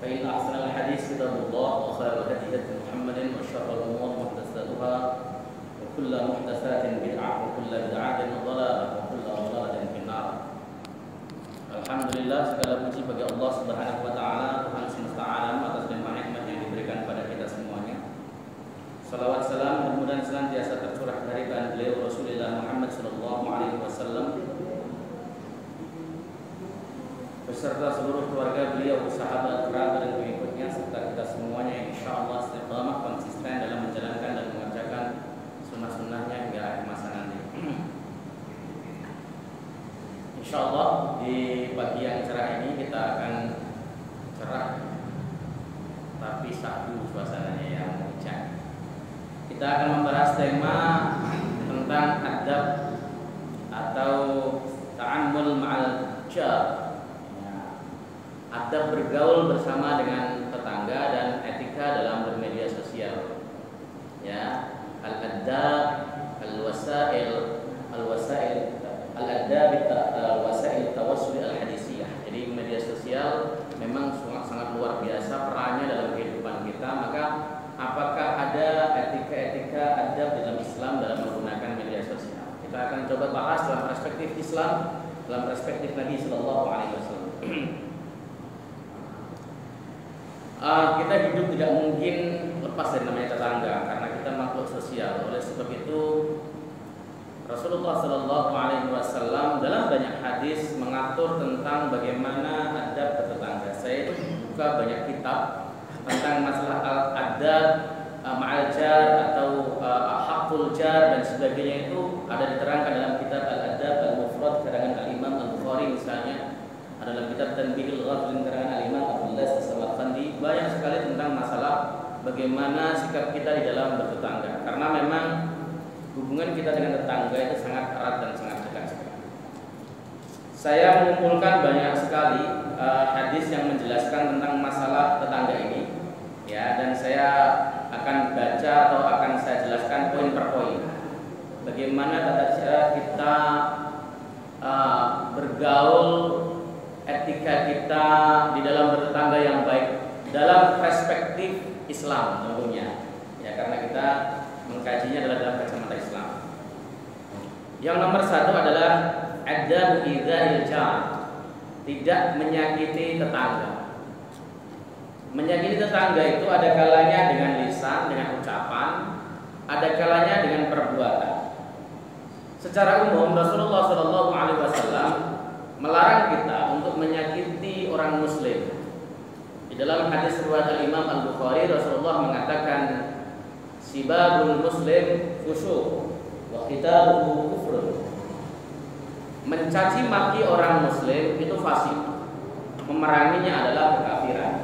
فإن أحسن الحديث كتاب الله وخير الهدي هدي محمد وشر الأمور محدثاتها وكل محدثات بدعة وكل بدعة ضلالة وكل ضلالة في النار. Alhamdulillah, segala puji bagi Allah Subhanahu wa taala, Tuhan semesta alam, atas nikmat-nikmat yang diberikan pada kita semuanya. Salawat salam mudah-mudahan senantiasa tercurah dari tangan beliau Rasulullah Muhammad sallallahu alaihi wasallam beserta seluruh keluarga beliau, sahabat, kerabat dan pengikutnya serta kita semuanya yang insyaallah istiqamah konsisten dalam menjalankan dan mengerjakan sunnah-sunnahnya hingga akhir masa nanti. Insyaallah di pagi yang cerah ini kita akan cerah tapi sahdu suasananya yang hujan. Kita akan membahas tema tentang adab atau ta'ammul ma'al jar. Adab bergaul bersama dengan tetangga dan etika dalam bermedia sosial. Ya, al-adab, al-wasail, al-adab al-wasail tawassul al-hadisiyah. Jadi media sosial memang sangat luar biasa perannya dalam kehidupan kita. Maka apakah ada etika-etika adab dalam Islam dalam menggunakan media sosial? Kita akan coba bahas dalam perspektif Islam, dalam perspektif Nabi sallallahu alaihi wasallam. Kita hidup tidak mungkin lepas dari namanya tetangga karena kita makhluk sosial. Oleh sebab itu Rasulullah Sallallahu Alaihi Wasallam dalam banyak hadis mengatur tentang bagaimana adab bertetangga. Saya itu buka banyak kitab tentang masalah adab ma'al jar atau haqqul jar dan sebagainya, itu ada diterangkan dalam kitab Al-Adab Al-Mufrad karangan Al-Imam Al-Bukhari misalnya, ada dalam kitab Tanbihul Ghafilin karangan Al-Imam Abdullah As-Samarqandi. Banyak sekali tentang masalah bagaimana sikap kita di dalam bertetangga, karena memang hubungan kita dengan tetangga itu sangat erat dan sangat dekat sekali. Saya mengumpulkan banyak sekali hadis yang menjelaskan tentang masalah tetangga ini, ya, dan saya akan baca atau akan saya jelaskan poin per poin. Bagaimana tata cara kita bergaul, etika kita di dalam bertetangga yang baik dalam perspektif Islam tentunya, ya, karena kita mengkajinya adalah dalam kacamata Islam. Yang nomor satu adalah adab idza'il jar, tidak menyakiti tetangga. Menyakiti tetangga itu ada kalanya dengan lisan, dengan ucapan, ada kalanya dengan perbuatan. Secara umum Rasulullah Shallallahu Alaihi Wasallam melarang kita untuk menyakiti orang Muslim. Di dalam hadis riwayat Al-Imam Al-Bukhari, Rasulullah mengatakan sibabul muslim fusyuq wa qitaluhu kufrun. Mencaci maki orang muslim itu fasik, memeranginya adalah kekafiran.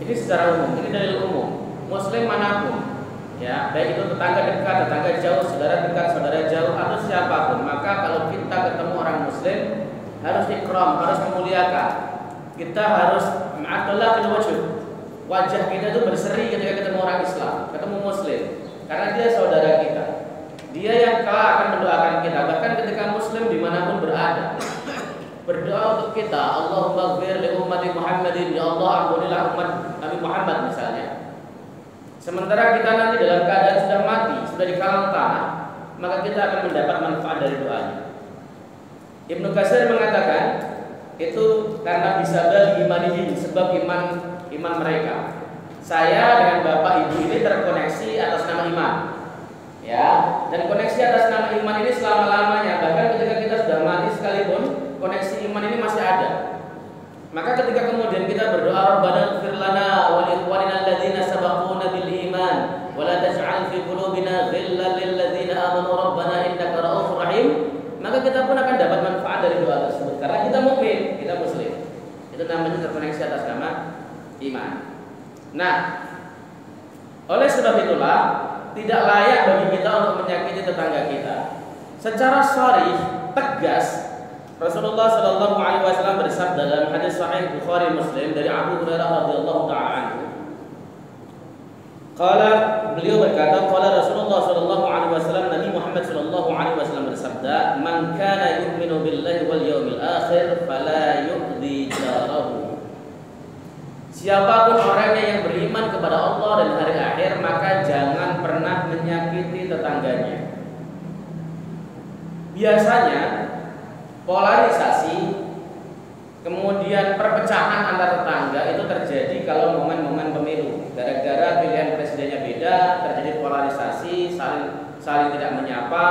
Ini secara umum, ini dalil umum. Muslim manapun, ya, baik itu tetangga dekat, tetangga jauh, saudara dekat, saudara jauh, atau siapapun, maka kalau kita ketemu orang muslim harus ikram, harus memuliakan. Kita harus ma'atullah fil wajh. Wajah kita itu berseri ketika ketemu orang Islam, ketemu Muslim, karena dia saudara kita. Dia yang kelak akan mendoakan kita, bahkan ketika Muslim dimanapun berada, berdoa untuk kita. Allahumma ighfir li ummati Muhammadin, ya Allah ampunilah umat Nabi Muhammad misalnya. Sementara kita nanti dalam keadaan sudah mati, sudah di kalang tanah, maka kita akan mendapat manfaat dari doanya. Ibnu Katsir mengatakan itu karena bisa berimanihim, sebab iman mereka. Saya dengan bapak ibu ini terkoneksi atas nama iman, ya, dan koneksi atas nama iman ini selama-lamanya. Bahkan ketika kita sudah mati sekalipun, koneksi iman ini masih ada. Maka ketika kemudian kita berdoa, Rabbana ighfir lana wa li ikhwanina alladzina sabaquna bil iman wa la taj'al fi qulubina ghillan lil ladzina amanu rabbana innaka ra'ufur rahim, maka kita pun akan dapat manfaat dari doa tersebut karena kita mukmin, kita muslim. Itu namanya terkoneksi atas nama iman. Nah, oleh sebab itulah tidak layak bagi kita untuk menyakiti tetangga kita. Secara sharih, tegas, Rasulullah Shallallahu Alaihi Wasallam bersabda dalam hadis Sahih Bukhari Muslim dari Abu Hurairah radhiyallahu taala anhu. Beliau berkata, qala Rasulullah Shallallahu Alaihi Wasallam, Nabi Muhammad Shallallahu Alaihi Wasallam bersabda, man kana yu'minu billahi wal yawmil akhir fala yu'dhi jarahu. Siapapun orangnya yang beriman kepada Allah dan hari akhir, maka jangan pernah menyakiti tetangganya. Biasanya polarisasi, kemudian perpecahan antar tetangga itu terjadi kalau momen-momen pemilu. Gara-gara pilihan presidennya beda, terjadi polarisasi, saling tidak menyapa,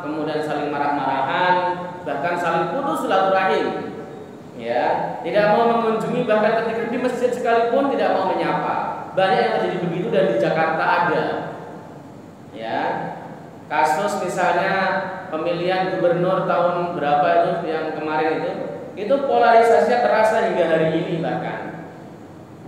kemudian saling marah-marahan, bahkan saling putus silaturahim. Ya, tidak mau mengunjungi, bahkan ketika di masjid sekalipun tidak mau menyapa. Banyak yang terjadi begitu dan di Jakarta ada. Ya, kasus misalnya pemilihan gubernur tahun berapa itu yang kemarin itu polarisasinya terasa hingga hari ini bahkan.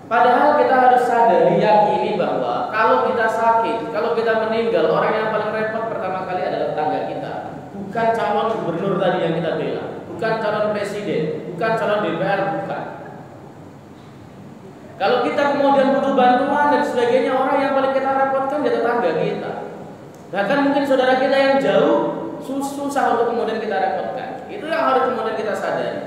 Padahal kita harus sadari, yakini bahwa kalau kita sakit, kalau kita meninggal, orang yang paling repot pertama kali adalah tetangga kita. Bukan calon gubernur tadi yang kita bela, bukan calon presiden, bukan calon DPR, bukan. Kalau kita kemudian butuh bantuan dan sebagainya, orang yang paling kita repotkan ya tetangga kita. Bahkan mungkin saudara kita yang jauh susah untuk kemudian kita repotkan. Itu yang harus kemudian kita sadari.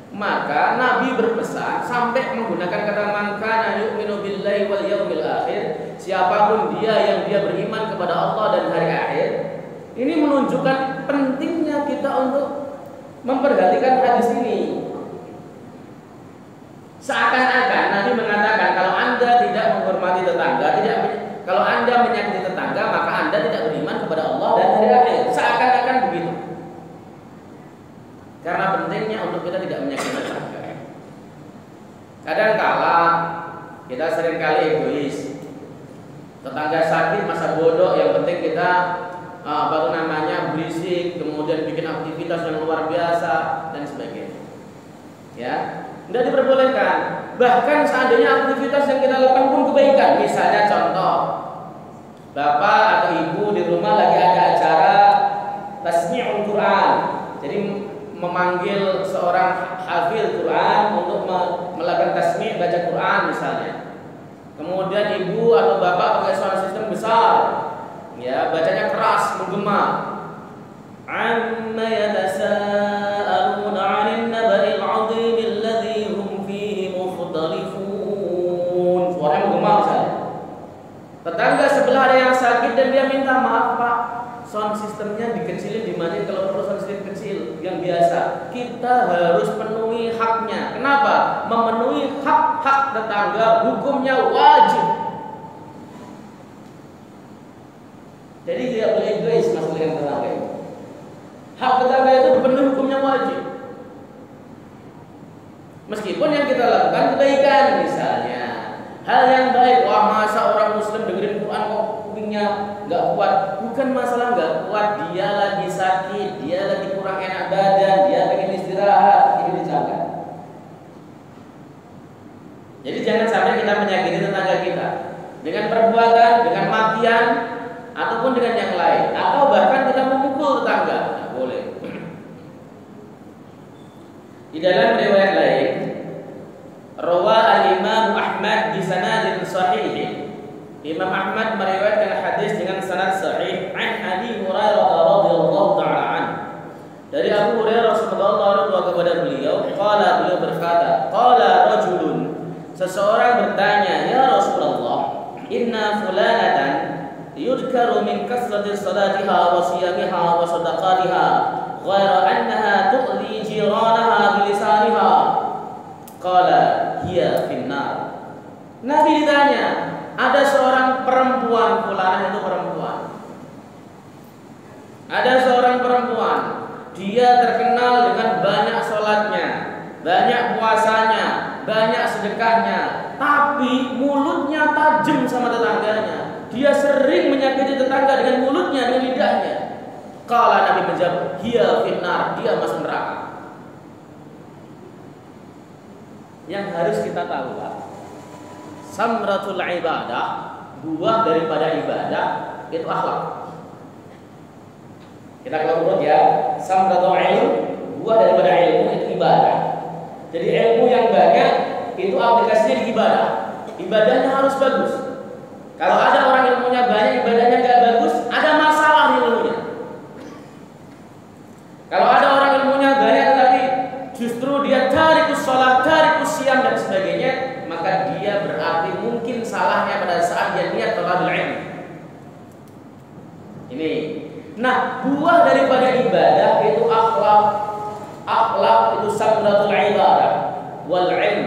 Maka Nabi berpesan sampai menggunakan kata man kana yu'minu billahi wal yaumil akhir, siapapun dia yang dia beriman kepada Allah dan hari akhir. Ini menunjukkan pentingnya kita untuk memperhatikan hadis ini. Seakan-akan Nabi mengatakan kalau Anda tidak menghormati tetangga, kalau Anda menyakiti tetangga, maka Anda tidak beriman kepada Allah dan hari akhir. Seakan-akan begitu. Karena pentingnya untuk kita tidak menyakiti tetangga. Kadang-kala kita seringkali egois. Tetangga sakit masa bodoh, yang penting kita berisik, kemudian bikin aktivitas yang luar biasa dan sebagainya. Ya, tidak diperbolehkan. Bahkan seandainya aktivitas yang kita lakukan pun kebaikan. Misalnya contoh, bapak atau ibu di rumah lagi ada acara tasmi'ul Quran. Jadi memanggil seorang hafil Quran untuk melakukan tasmi' baca Quran misalnya. Kemudian ibu atau bapak pakai sound system besar, ya, bacanya keras, menggema. Amma yatasaaluna 'anil naba'il 'adzim alladzi hum fihi mukhtalifun. Suaranya menggema misalnya. Tetangga sebelah ada yang sakit dan dia minta maaf, Pak, sound systemnya dikecilin, dimatiin kalau perlu sound system kecil yang biasa. Kita harus penuhi haknya. Kenapa? Memenuhi hak-hak tetangga hukumnya wajib. Jadi tidak boleh egois masalah dengan tetangga itu. Hak tetangga itu dipenuhi hukumnya wajib. Meskipun yang kita lakukan kebaikan, misalnya hal yang baik. Wah, masa orang muslim dengerin Quran kok kupingnya nggak kuat? Bukan masalah nggak kuat, dia lagi sakit, dia lagi kurang enak badan, dia pengen istirahat. Ini dijaga. Jadi jangan sampai kita menyakiti tetangga kita dengan perbuatan, dengan matian, ataupun dengan yang lain, atau bahkan kita memukul tetangga. Tidak boleh. Di dalam riwayat lain, rawa al-Imam Ahmad bi sanadin sahih. Imam Ahmad meriwayatkan hadis dengan sanad sahih an Abi Hurairah radhiyallahu taala an. Dari Abu Hurairah radhiyallahu anhu kepada beliau berkata, qala rajulun, seseorang bertanya, ya Rasulullah, inna fulanatan yudkaru min kasrati salatiha wa siyamiha wa sadaqatiha ghaira annaha tu'li jiranaha bilisaniha. Qala hiya finnar. Nabi ditanya, ada seorang perempuan, fulanah itu perempuan. Ada seorang perempuan, dia terkenal dengan banyak sholatnya, banyak puasanya, banyak sedekahnya, tapi mulutnya tajam sama tetangganya. Dia sering menyakiti tetangga dengan mulutnya, dengan lidahnya. Kala Nabi menjawab, hiya finnar, dia masuk neraka. Yang harus kita tahu, Pak, samratul ibadah, buah daripada ibadah itu akhlak. Kita kalau urut ya, samratul ilm, buah daripada ilmu itu ibadah. Jadi ilmu yang banyak itu aplikasinya di ibadah. Ibadahnya harus bagus. Kalau ada orang ilmunya banyak, ibadahnya nggak bagus, ada masalah di ilmunya. Kalau ada orang ilmunya banyak tetapi justru dia tarikus sholat, tarikus siam dan sebagainya, maka dia demikian berarti mungkin salahnya pada saat dia niat thalabul ilm. Ini. Nah, buah daripada ibadah itu akhlak. Akhlak itu samratul ibadah wal ilm.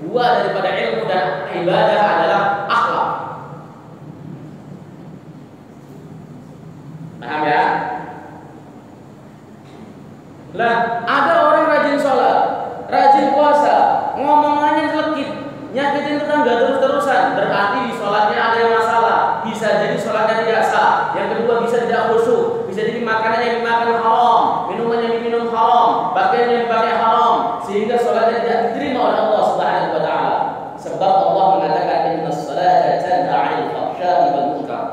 Buah daripada ilmu dan ibadah adalah akhlak. Paham ya? Lah, ada orang rajin sholat, rajin puasa, ngomongannya jelekit, nyakitin tetangga terus-terusan, berarti di sholatnya ada yang masalah. Bisa jadi sholatnya tidak sah. Yang kedua, bisa tidak khusyuk. Bisa jadi makanannya dimakan haram, minumannya diminum haram, pakaiannya dipakai haram, sehingga sholatnya tidak diterima oleh Allah Subhanahu wa taala. Sebab Allah mengatakan innas salata tanha 'anil fahsya'i wal munkar.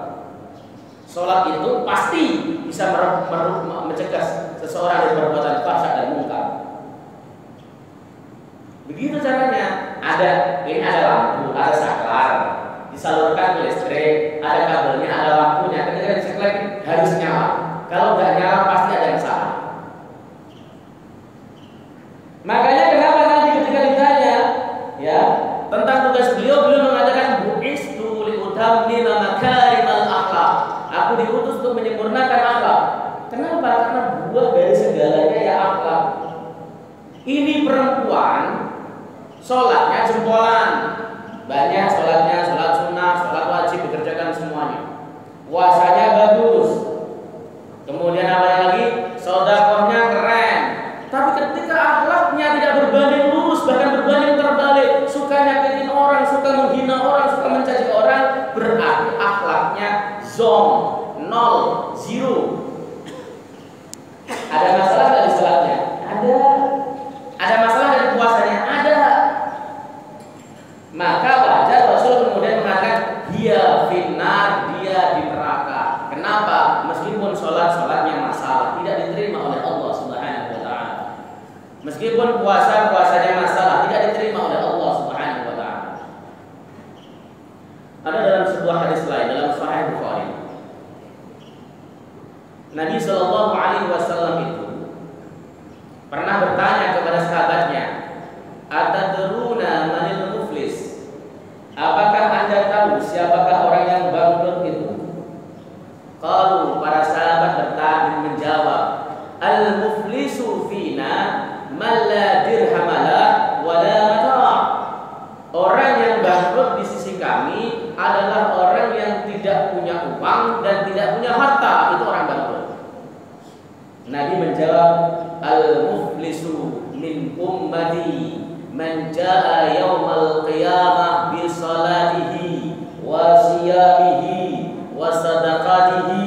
Sholat itu pasti bisa mencegah seseorang dari perbuatan fahsya dan munkar. Begitu caranya. Ini ada lampu, ada saklar, disalurkan ke listrik, ada kabelnya, ada lampunya. Ketika diseklet harus nyala. Kalau nggak nyala pasti ada yang salah. Makanya kenapa nanti ketika ditanya ya tentang tugas beliau mengatakan bu'istu liutammima makarimal akhlak. Aku diutus untuk menyempurnakan akhlak. Kenapa? Karena buah dari segalanya ya akhlak. Ini perempuan sholatnya jempolan, banyak sholatnya, sholat sunnah, sholat wajib dikerjakan semuanya. Puasanya bagus. Kemudian apa lagi? Sedekahnya keren. Tapi ketika akhlaknya tidak berbanding lurus, bahkan berbanding terbalik, suka nyakitin orang, suka menghina orang, suka mencaci orang, berarti akhlaknya zong, 0, 0. Ada masalah nggak di sholatnya? Ada. Ada masalah dari puasanya? Ada. Maka wajar Rasul kemudian mengatakan dia finnar, dia di neraka. Kenapa? Meskipun sholatnya masalah, tidak diterima oleh Allah Subhanahu wa taala. Meskipun puasanya masalah, tidak diterima oleh Allah Subhanahu wa taala. Ada dalam sebuah hadis lain dalam Sahih Bukhari. Nabi Shallallahu Alaihi Wasallam itu pernah bertanya kepada sahabatnya, "Atadruna manil muflis?" Apakah Anda tahu siapakah orang yang bangkrut itu? Qalu, para sahabat bertanya menjawab, "Al-muflisu fina man la dirhamalah wa la mata'." Orang yang bangkrut di sisi kami adalah orang yang tidak punya uang dan tidak punya harta, itu orang bangkrut. Nabi menjawab, "Al-muflisu min ummati man jaa yaumal qiyamah bi salatihi wa siyamihi wa sadaqatihi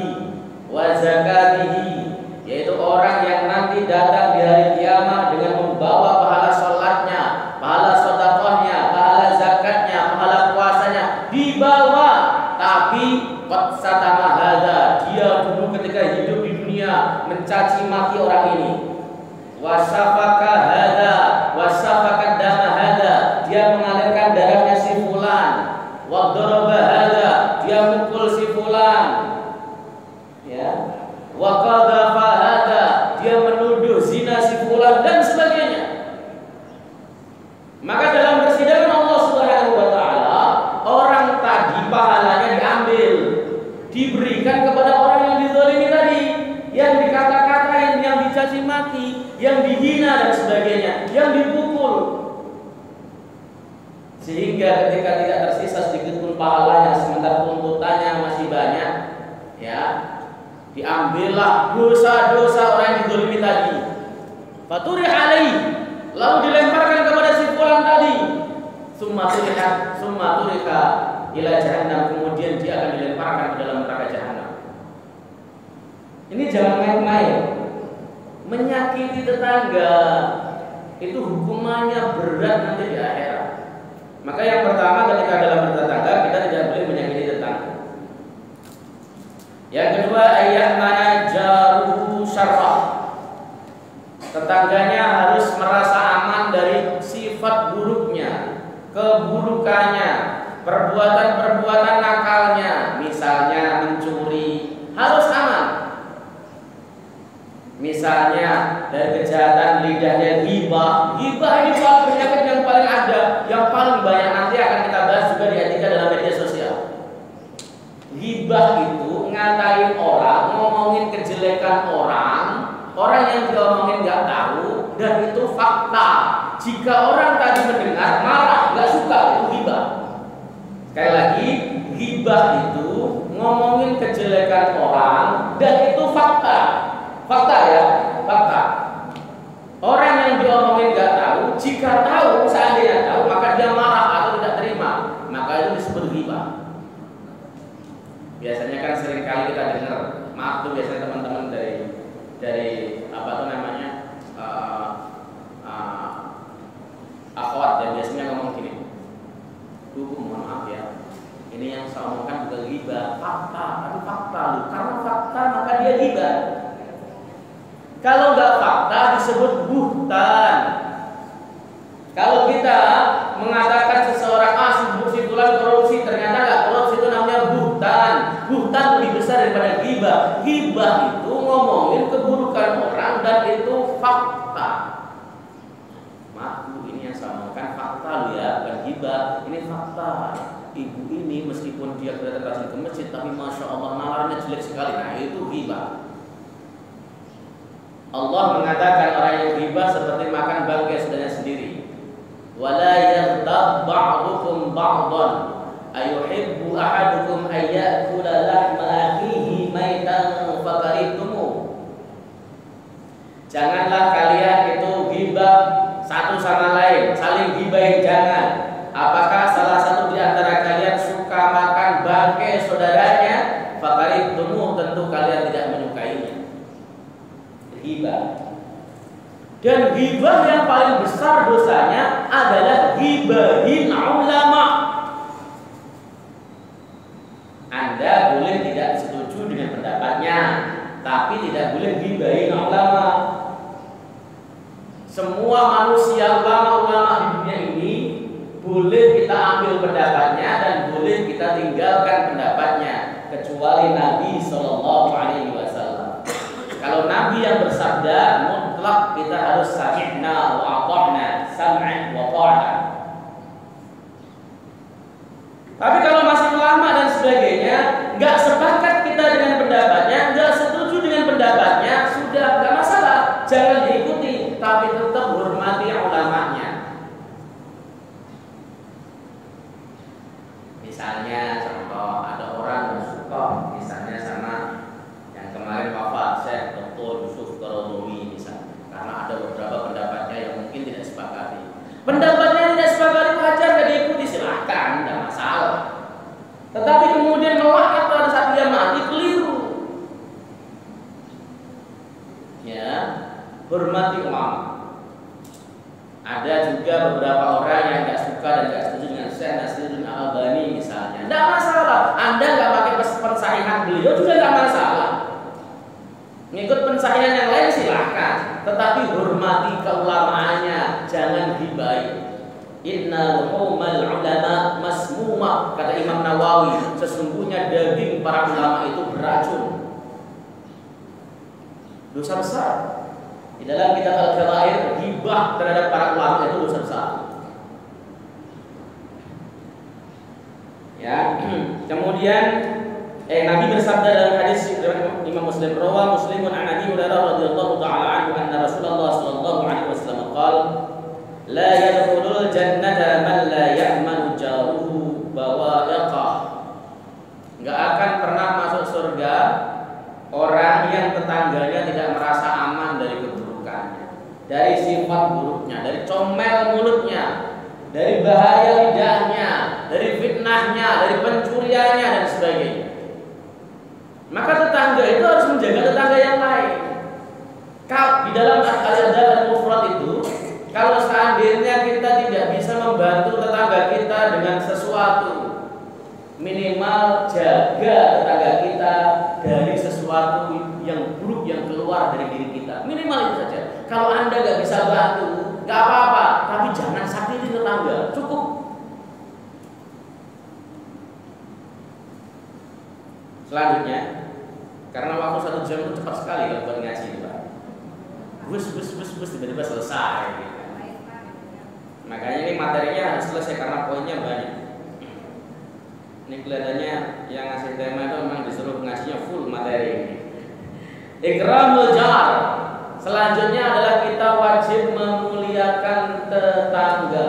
wa zakatihi." Yaitu orang yang nanti datang di hari kiamat dengan membawa pahala salatnya, pahala sedekahnya, pahala zakatnya, pahala puasanya dibawa, tapi qad satama hadza, dia dulu ketika hidup di dunia mencaci maki orang ini. Wasafaka hadza, wasafaka dama hadza, dia mengalirkan darahnya si fulan. Wa daraba hadza, dia mukul si fulan. Ya. Wa qadhafa hadza, dia menuduh zina si fulan dan sebagainya. Maka dalam persidangan Allah Subhanahu wa taala, orang tadi pahalanya diambil, diberikan kepada orang yang dizalimi tadi, yang dikata-katain, yang dicaci maki, yang dihina dan sebagainya, yang dipukul. Sehingga ketika tidak tersisa sedikit pun pahalanya, sementara tuntutannya masih banyak, ya, diambillah dosa-dosa orang yang dizalimi tadi. Faturi alaih, lalu dilemparkan kepada si fulan tadi. Summa turika ila jahannam, kemudian dia akan dilemparkan ke dalam neraka jahanam. Ini jangan main-main. Menyakiti tetangga itu hukumannya berat nanti di akhirat. Maka yang pertama ketika dalam bertetangga kita tidak boleh menyakiti tetangga. Yang kedua, ayat mana jaruhu syarrah. Tetangganya harus merasa aman dari sifat buruknya, keburukannya, perbuatan-perbuatan nakalnya, misalnya mencuri, harus aman. Misalnya dari kejahatan lidahnya ghibah. Ghibah ini soal penyakit yang paling ada, yang paling banyak nanti akan kita bahas kejelekan orang yang diomongin nggak tahu, dan itu fakta. Jika orang tadi mendengar marah, nggak suka, itu ghibah. Sekali lagi, ghibah itu ngomongin kejelekan orang, dan itu fakta. Fakta ya, fakta. Orang yang diomongin nggak tahu, jika tahu, seandainya tahu, maka dia marah atau tidak terima, maka itu disebut ghibah. Biasanya kan sering kali kita dengar, maaf tuh biasanya teman-teman dari apa tuh namanya akhwat yang biasanya ngomong gini, mohon maaf ya, ini yang saya omongkan juga ghibah, fakta, tapi fakta lu, karena fakta maka dia ghibah. Kalau nggak fakta disebut buhtan. Kalau kita mengatakan seseorang si fulan korupsi, ternyata nggak korupsi, itu namanya buhtan. Buhtan lebih besar daripada ghibah. Ghibah itu ngomongin keburukan orang dan itu fakta. Maaf Bu, ini yang saya omongkan fakta lu ya, bukan ghibah. Ini fakta. Ibu ini meskipun dia kelihatan rajin ke masjid, tapi masya Allah nalarnya jelek sekali. Nah itu ghibah. Allah mengatakan orang yang ghibah seperti makan bangkai saudaranya sendiri. Wala yaghdab ba'dukum ba'dan ayuhibbu ahadukum ay ya'kula lahma akhihi maitan fakarihtumu. Janganlah kalian itu ghibah satu sama lain, saling ghibahin, jangan. Apakah salah satu di antara kalian suka makan bangkai saudaranya? Fakarihtumu, tentu kalian tidak menyukainya. Ghibah. Dan ghibah yang paling besar dosanya adalah ghibahin ulama. Anda boleh tidak setuju dengan pendapatnya, tapi tidak boleh ghibahin ulama. Semua manusia, ulama-ulama di dunia ini boleh kita ambil pendapatnya dan boleh kita tinggalkan pendapatnya, kecuali Nabi Shallallahu Alaihi Wasallam. Kalau Nabi yang bersabda mutlak, kita harus sami'na wa ata'na, sam'an wa ta'na. Tapi kalau masih ulama dan sebagainya, nggak sepakat kita dengan pendapatnya, nggak setuju dengan pendapatnya, sudah nggak masalah, jangan diikuti, tapi tetap hormati ulamanya. Misalnya contoh, ada orang yang suka misalnya sama yang kemarin wafat, Syekh Dr. Yusuf Qaradawi misalnya, karena ada beberapa pendapatnya yang mungkin tidak sepakati. Pendapatnya tidak sepakati, wajar, nggak diikuti, silahkan, tidak masalah. Tetapi kemudian melaknat pada saat dia mati, keliru. Ya, hormati ulama. Ada juga beberapa orang yang nggak suka dan nggak setuju dengan Syekh Nasiruddin Al-Albani misalnya. Tidak masalah. Anda nggak pakai pensahihan beliau juga nggak masalah. Ngikut pensahihan yang lain silahkan, tetapi hormati keulamaannya, jangan ghibai. Inna luhumal ulama masmumah, kata Imam Nawawi, sesungguhnya daging para ulama itu beracun. Dosa besar. Di dalam kitab Al-Kabair, ghibah terhadap para ulama itu dosa besar. Ya, kemudian Nabi bersabda dalam hadis Imam Muslim, rawa Muslimun an Abi Hurairah radhiyallahu taala anhu anna Rasulullah sallallahu alaihi wasallam qala la yadkhulul jannata man la ya'manu jaruhu bawa'iqah. Enggak akan pernah masuk surga orang yang tetangganya tidak merasa aman dari keburukannya, dari sifat buruknya, dari comel mulutnya, dari bahaya lidahnya, dari fitnahnya, dari pencuriannya dan sebagainya. Maka tetangga itu harus menjaga tetangga yang lain. Di dalam al-adab al-mufrad itu, kalau seandainya kita tidak bisa membantu tetangga kita dengan sesuatu, minimal jaga tetangga kita dari sesuatu yang buruk yang keluar dari diri kita. Minimal itu saja. Kalau Anda nggak bisa bantu, nggak apa-apa, tapi jangan sakiti tetangga. Cukup. Selanjutnya, karena waktu 1 jam itu cepat sekali kalau buat ngaji, Pak. Bus tiba-tiba selesai. Gitu. Makanya ini materinya harus selesai karena poinnya banyak. Ini kelihatannya yang ngasih tema itu memang disuruh ngajinya full materi. Ikramul jar. Selanjutnya adalah kita wajib memuliakan tetangga.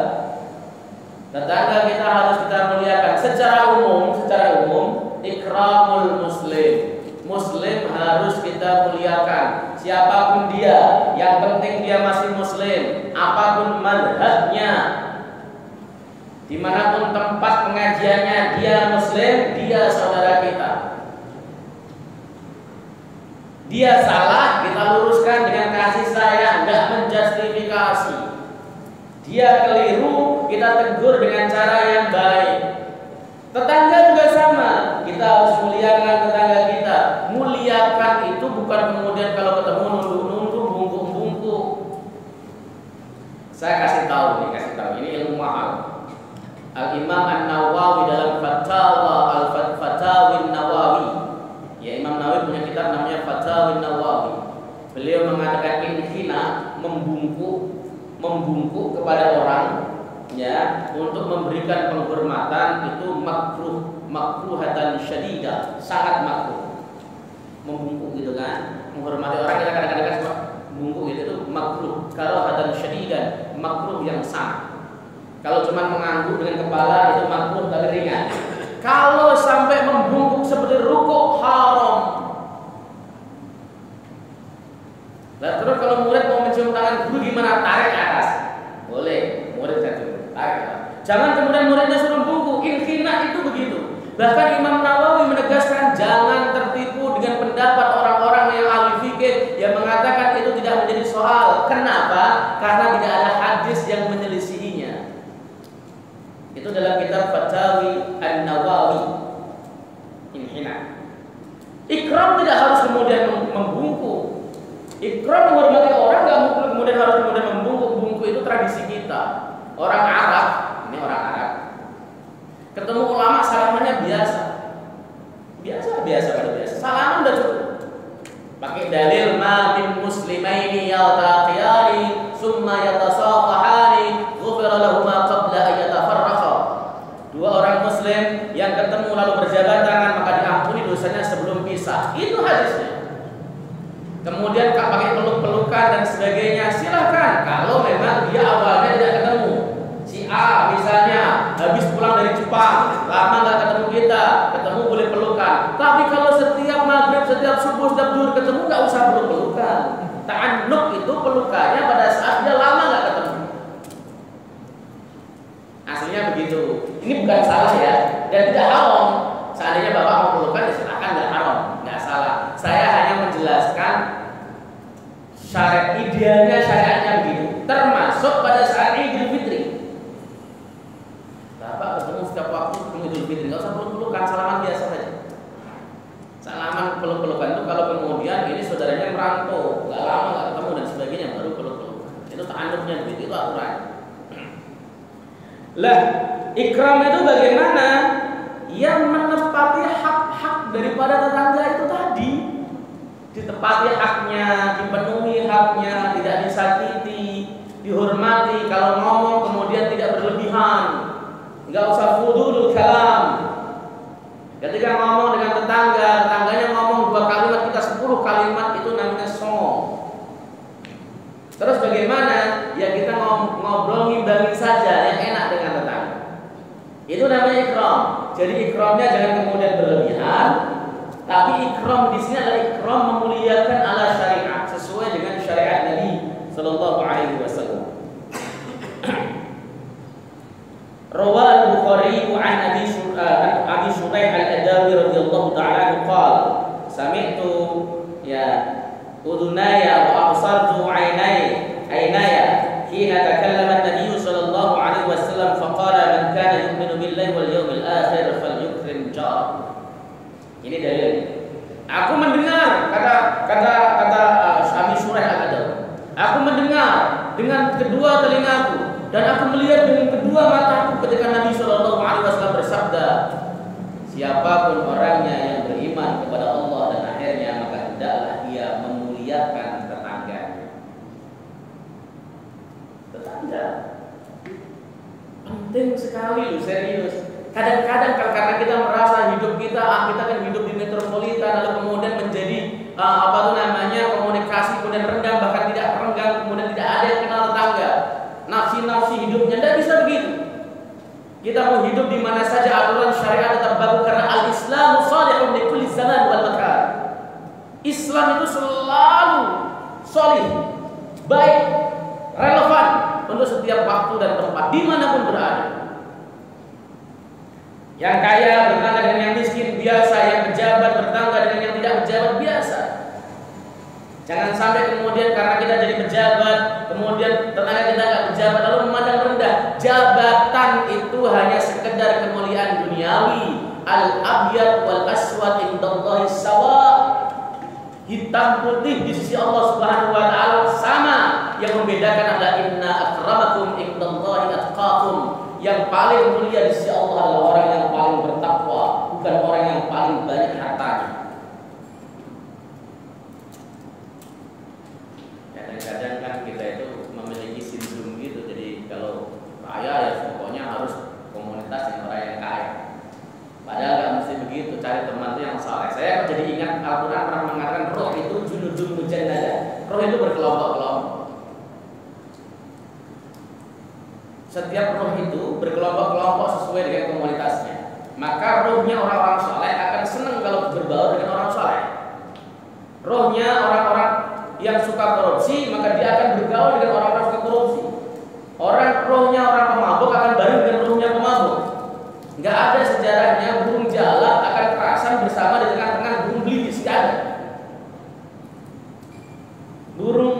Tetangga kita harus kita muliakan secara umum, ikramul muslim. Muslim harus kita muliakan. Siapapun dia, yang penting dia masih muslim, apapun mazhabnya, dimanapun tempat pengajiannya, dia muslim, dia saudara kita. Dia salah, kita luruskan dengan kasih sayang, nggak menjustifikasi. Dia keliru, kita tegur dengan cara yang baik. Tetangga juga sama, kita harus muliakan tetangga kita. Muliakan itu bukan kemudian kalau ketemu nunduk-nunduk, bungkuk-bungkuk. Saya kasih tahu ini ilmu mahal. Al-Imam An-Nawawi dalam Fatawin Nawawi, ya, Imam Nawawi punya kitab namanya Fatawin Nawawi. Beliau mengatakan inhina, membungkuk kepada orang, ya, untuk memberikan penghormatan itu makruhatan syadidah, sangat makruh. Membungkuk gitu kan, menghormati orang, kita kadang-kadang suka bungkuk gitu, itu makruh. Karahatan syadidah, makruh yang sangat. Kalau cuma mengangguk dengan kepala itu makruh tapi ringan. Kalau sampai membungkuk seperti rukuk, haram. Nah, terus kalau murid mau mencium tangan guru gimana? Tarik ke atas. Boleh, murid jatuh. Tarik. Jangan kemudian muridnya suruh bungkuk. Inkhina itu begitu. Bahkan Imam Nawawi menegaskan jangan tertipu dengan pendapat orang-orang yang ahli fikih yang mengatakan itu tidak menjadi soal. Kenapa? Karena tidak ada hadis yang menyelisihinya. Itu dalam kitab Fatawi An-Nawawi. Inhina. Ikram tidak harus kemudian membungkuk. Ikram menghormati orang nggak mungkin kemudian harus membungkuk. Bungkuk itu tradisi kita. Orang Arab, ini orang Arab, ketemu ulama salamannya biasa. Salaman udah cukup. Pakai dalil ma min muslimaini yaltaqiyani summa yatasafahani ghufira lahuma qabla an yatafarraqa. Dua orang muslim yang ketemu lalu berjabat tangan maka diampuni dosanya sebelum pisah. Itu hadisnya. Kemudian pakai peluk-pelukan dan sebagainya, silahkan. Kalau memang dia awalnya tidak ketemu. Si A misalnya habis pulang dari Jepang, lama nggak ketemu kita, ketemu boleh pelukan. Tapi kalau setiap maghrib, setiap subuh, setiap zuhur ketemu, nggak usah peluk-pelukan. Ta'annuk itu pelukannya pada saat dia lama nggak ketemu. Aslinya begitu. Ini bukan salah ya, dan tidak haram. Seandainya bapak mau pelukan, ya silakan, nggak haram, nggak salah. Saya hanya menjelaskan syariat, idealnya syariatnya begitu. Termasuk pada saat Idul Fitri. Bapak ketemu setiap waktu ketemu Idul Fitri, nggak usah peluk-pelukan, salaman biasa saja. Salaman peluk-pelukan itu kalau kemudian ini saudaranya merantau, nggak lama nggak ketemu dan sebagainya, baru peluk-pelukan. Itu ta'anuknya begitu, itu aturan. Lah, ikram itu bagaimana? Yang menepati hak-hak daripada tetangga itu tadi. Ditepati haknya, dipenuhi haknya, tidak disakiti, dihormati. Kalau ngomong kemudian tidak berlebihan, nggak usah fudulul kalam. Ketika ngomong dengan tetangganya ngomong 2 kalimat, kita 10 kalimat, itu namanya song. Terus bagaimana? Ya kita ngobrol ngimbangi saja yang enak dengan tetangga. Itu namanya ikram. Jadi ikramnya jangan kemudian berlebihan, tapi ikram di sini adalah ikram memuliakan ala syariat sesuai dengan syariat Nabi sallallahu alaihi wasallam. Rawah al-Bukhari an Abi Shuraih al-Adawi radhiyallahu ta'ala qala sami'tu ya udunaya wa absartu aynaya hina takallama an-nabiy sallallahu alaihi wasallam faqala man kana yu'minu billahi wal yawmil akhir falyukrim jar. Ini dalil. Aku mendengar kata Abi Shuraih al-Adawi. Aku mendengar dengan kedua telingaku dan aku melihat dengan kedua mataku ketika Nabi sallallahu alaihi wasallam bersabda, siapapun orangnya yang beriman kepada Allah dan akhirnya, maka hendaklah ia memuliakan tetangganya. Tetangga penting sekali loh, serius. Kadang-kadang karena kita merasa hidup kita kan hidup di metropolitan, lalu kemudian menjadi hidupnya. Tidak bisa begitu. Kita mau hidup di mana saja aturan syariat tetap bagus karena al-Islamu salihun li kulli zaman wal makan. Islam itu selalu solih, baik, relevan untuk setiap waktu dan tempat dimanapun berada. Yang kaya bertangga dengan yang miskin biasa, yang pejabat bertangga dengan yang tidak pejabat biasa. Jangan sampai kemudian karena kita jadi pejabat, kemudian tetangga kita nggak pejabat lalu memandang rendah. Jabatan itu hanya sekedar kemuliaan duniawi. Al-abyad wal aswad indallahi sawa. Hitam putih di sisi Allah Subhanahu wa taala sama. Yang membedakan adalah inna akramakum indallahi atqakum. Yang paling mulia di sisi Allah adalah orang yang paling bertakwa, bukan orang yang paling banyak hartanya. Kadang-kadang kan kita itu memiliki sindrom gitu. Jadi kalau kaya ya pokoknya harus komunitas yang orang yang kaya. Padahal nggak mesti begitu. Cari teman itu yang saleh. Saya jadi ingat Al-Quran pernah mengatakan roh itu junudun mujannada. Roh itu berkelompok-kelompok. Setiap roh itu berkelompok-kelompok sesuai dengan komunitasnya. Maka rohnya orang-orang saleh akan senang kalau berbaur dengan orang saleh. Rohnya orang-orang yang suka korupsi, maka dia akan bergaul dengan orang-orang suka korupsi. Rohnya orang pemabuk akan bareng dengan rohnya pemabuk. Nggak ada sejarahnya burung jalak akan kerasan bersama di tengah-tengah burung belimbing. Nggak ada. Burung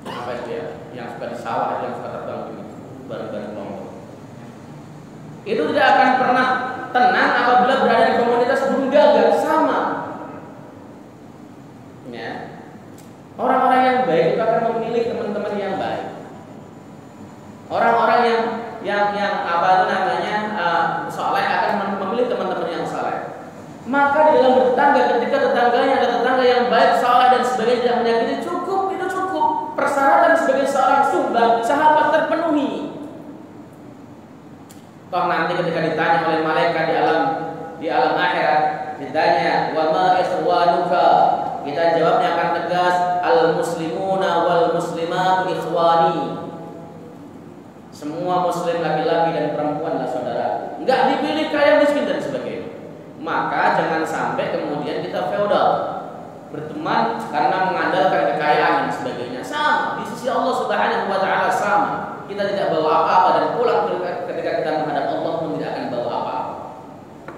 apa itu ya? Yang suka di sawah, yang suka terbang begitu, bareng-bareng kelompok. Itu tidak akan pernah tenang apabila berada di komunitas burung gagak sama. Ya. Orang-orang yang baik itu akan memilih teman-teman yang baik. Orang-orang yang apa itu namanya saleh akan memilih teman-teman yang saleh. Maka di dalam bertetangga, ketika tetangganya ada tetangga yang baik, saleh dan sebagainya tidak menyakiti, cukup, itu cukup. Persyaratan sebagai seorang suhbah sahabat terpenuhi. Toh nanti ketika ditanya oleh malaikat di alam akhirat, ditanya wa ma ikhwanuka, kita jawabnya akan tegas, al muslimuna wal muslimatu ikhwani. Semua muslim laki-laki dan perempuan adalah saudara. Enggak dipilih kaya miskin dan sebagainya. Maka jangan sampai kemudian kita feodal, berteman karena mengandalkan kekayaan dan sebagainya. Sama di sisi Allah Subhanahu wa taala sama. Kita tidak bawa apa-apa dan pulang ketika kita menghadap Allah pun tidak akan bawa apa-apa.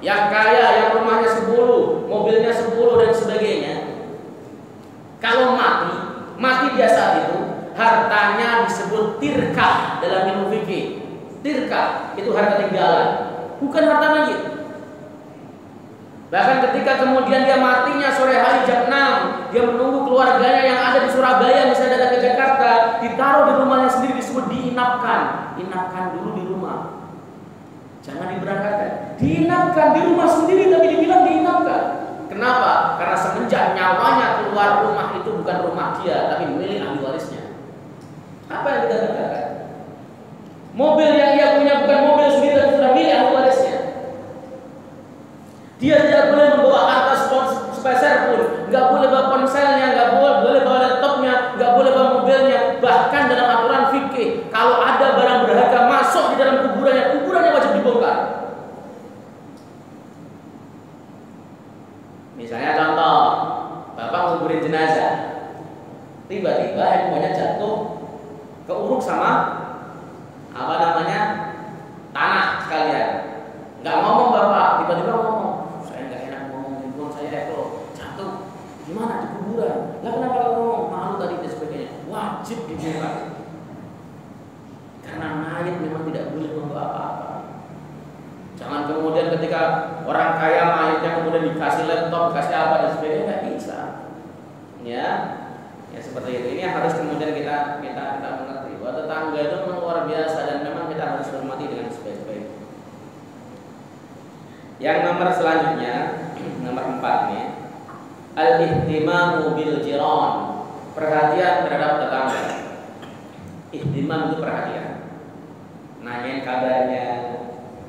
Yang kaya, yang rumahnya 10, mobilnya 10 dan sebagainya. Kalau mati dia saat itu, hartanya disebut tirkah dalam ilmu fikih. Tirkah itu harta tinggalan, bukan harta mayit. Bahkan ketika kemudian dia matinya sore hari jam 6, dia menunggu keluarganya yang ada di Surabaya misalnya datang ke Jakarta, ditaruh di rumahnya sendiri, disebut diinapkan. Inapkan dulu di rumah, jangan diberangkatkan. Diinapkan di rumah sendiri tapi dibilang diinapkan. Kenapa? Karena semenjak nyawanya keluar rumah itu bukan rumah dia, tapi milik ahli warisnya. Apa yang kita katakan? Mobil yang ia punya bukan mobil sendiri, tapi sudah milik ahli warisnya. Dia tidak boleh membawa harta sepeser pun, nggak boleh bawa ponselnya, nggak boleh bawa laptopnya, nggak boleh bawa mobilnya. Bahkan dalam aturan fikih, kalau ada barang berharga masuk di dalam kuburannya wajib dibongkar. Misalnya contoh, bapak nguburin jenazah, tiba-tiba handphonenya jatuh, keuruk sama apa namanya tanah sekalian. Nggak ngomong bapak, tiba-tiba ngomong, saya nggak enak ngomong, handphone saya kalau jatuh gimana di kuburan? Lah kenapa kalau ngomong malu tadi dan sebagainya? Wajib dibongkar. Karena mayat memang tidak boleh membawa apa-apa. Jangan kemudian ketika orang kaya mayatnya kemudian dikasih laptop, dikasih apa dan sebagainya, nggak bisa. Ya seperti itu. Ini yang harus kemudian kita mengerti bahwa tetangga itu memang luar biasa dan memang kita harus hormati dengan sebaik-baik. Yang nomor selanjutnya, nomor 4 nih, al-ihtimamu bil jiran, perhatian terhadap tetangga. Ihtimam itu perhatian, nanyain kabarnya.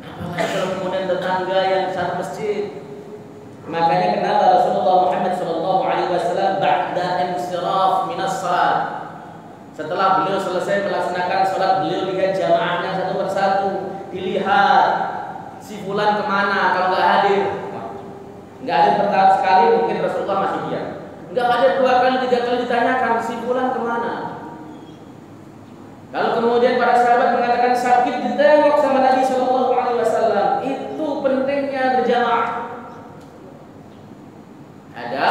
Apalagi kalau kemudian tetangga yang satu masjid. Makanya kenapa Rasulullah Muhammad SAW ba'da insiraf minas salat, setelah setelah beliau selesai melaksanakan sholat, beliau lihat jamaahnya satu persatu, dilihat si fulan kemana kalau nggak hadir. Nggak hadir pertama sekali mungkin Rasulullah masih diam. Nggak hadir 2 kali 3 kali ditanyakan si fulan kemana. Kalau kemudian para sahabat mengatakan sakit, ditengok sama Nabi Shallallahu Alaihi Wasallam. Itu pentingnya berjamaah. Ada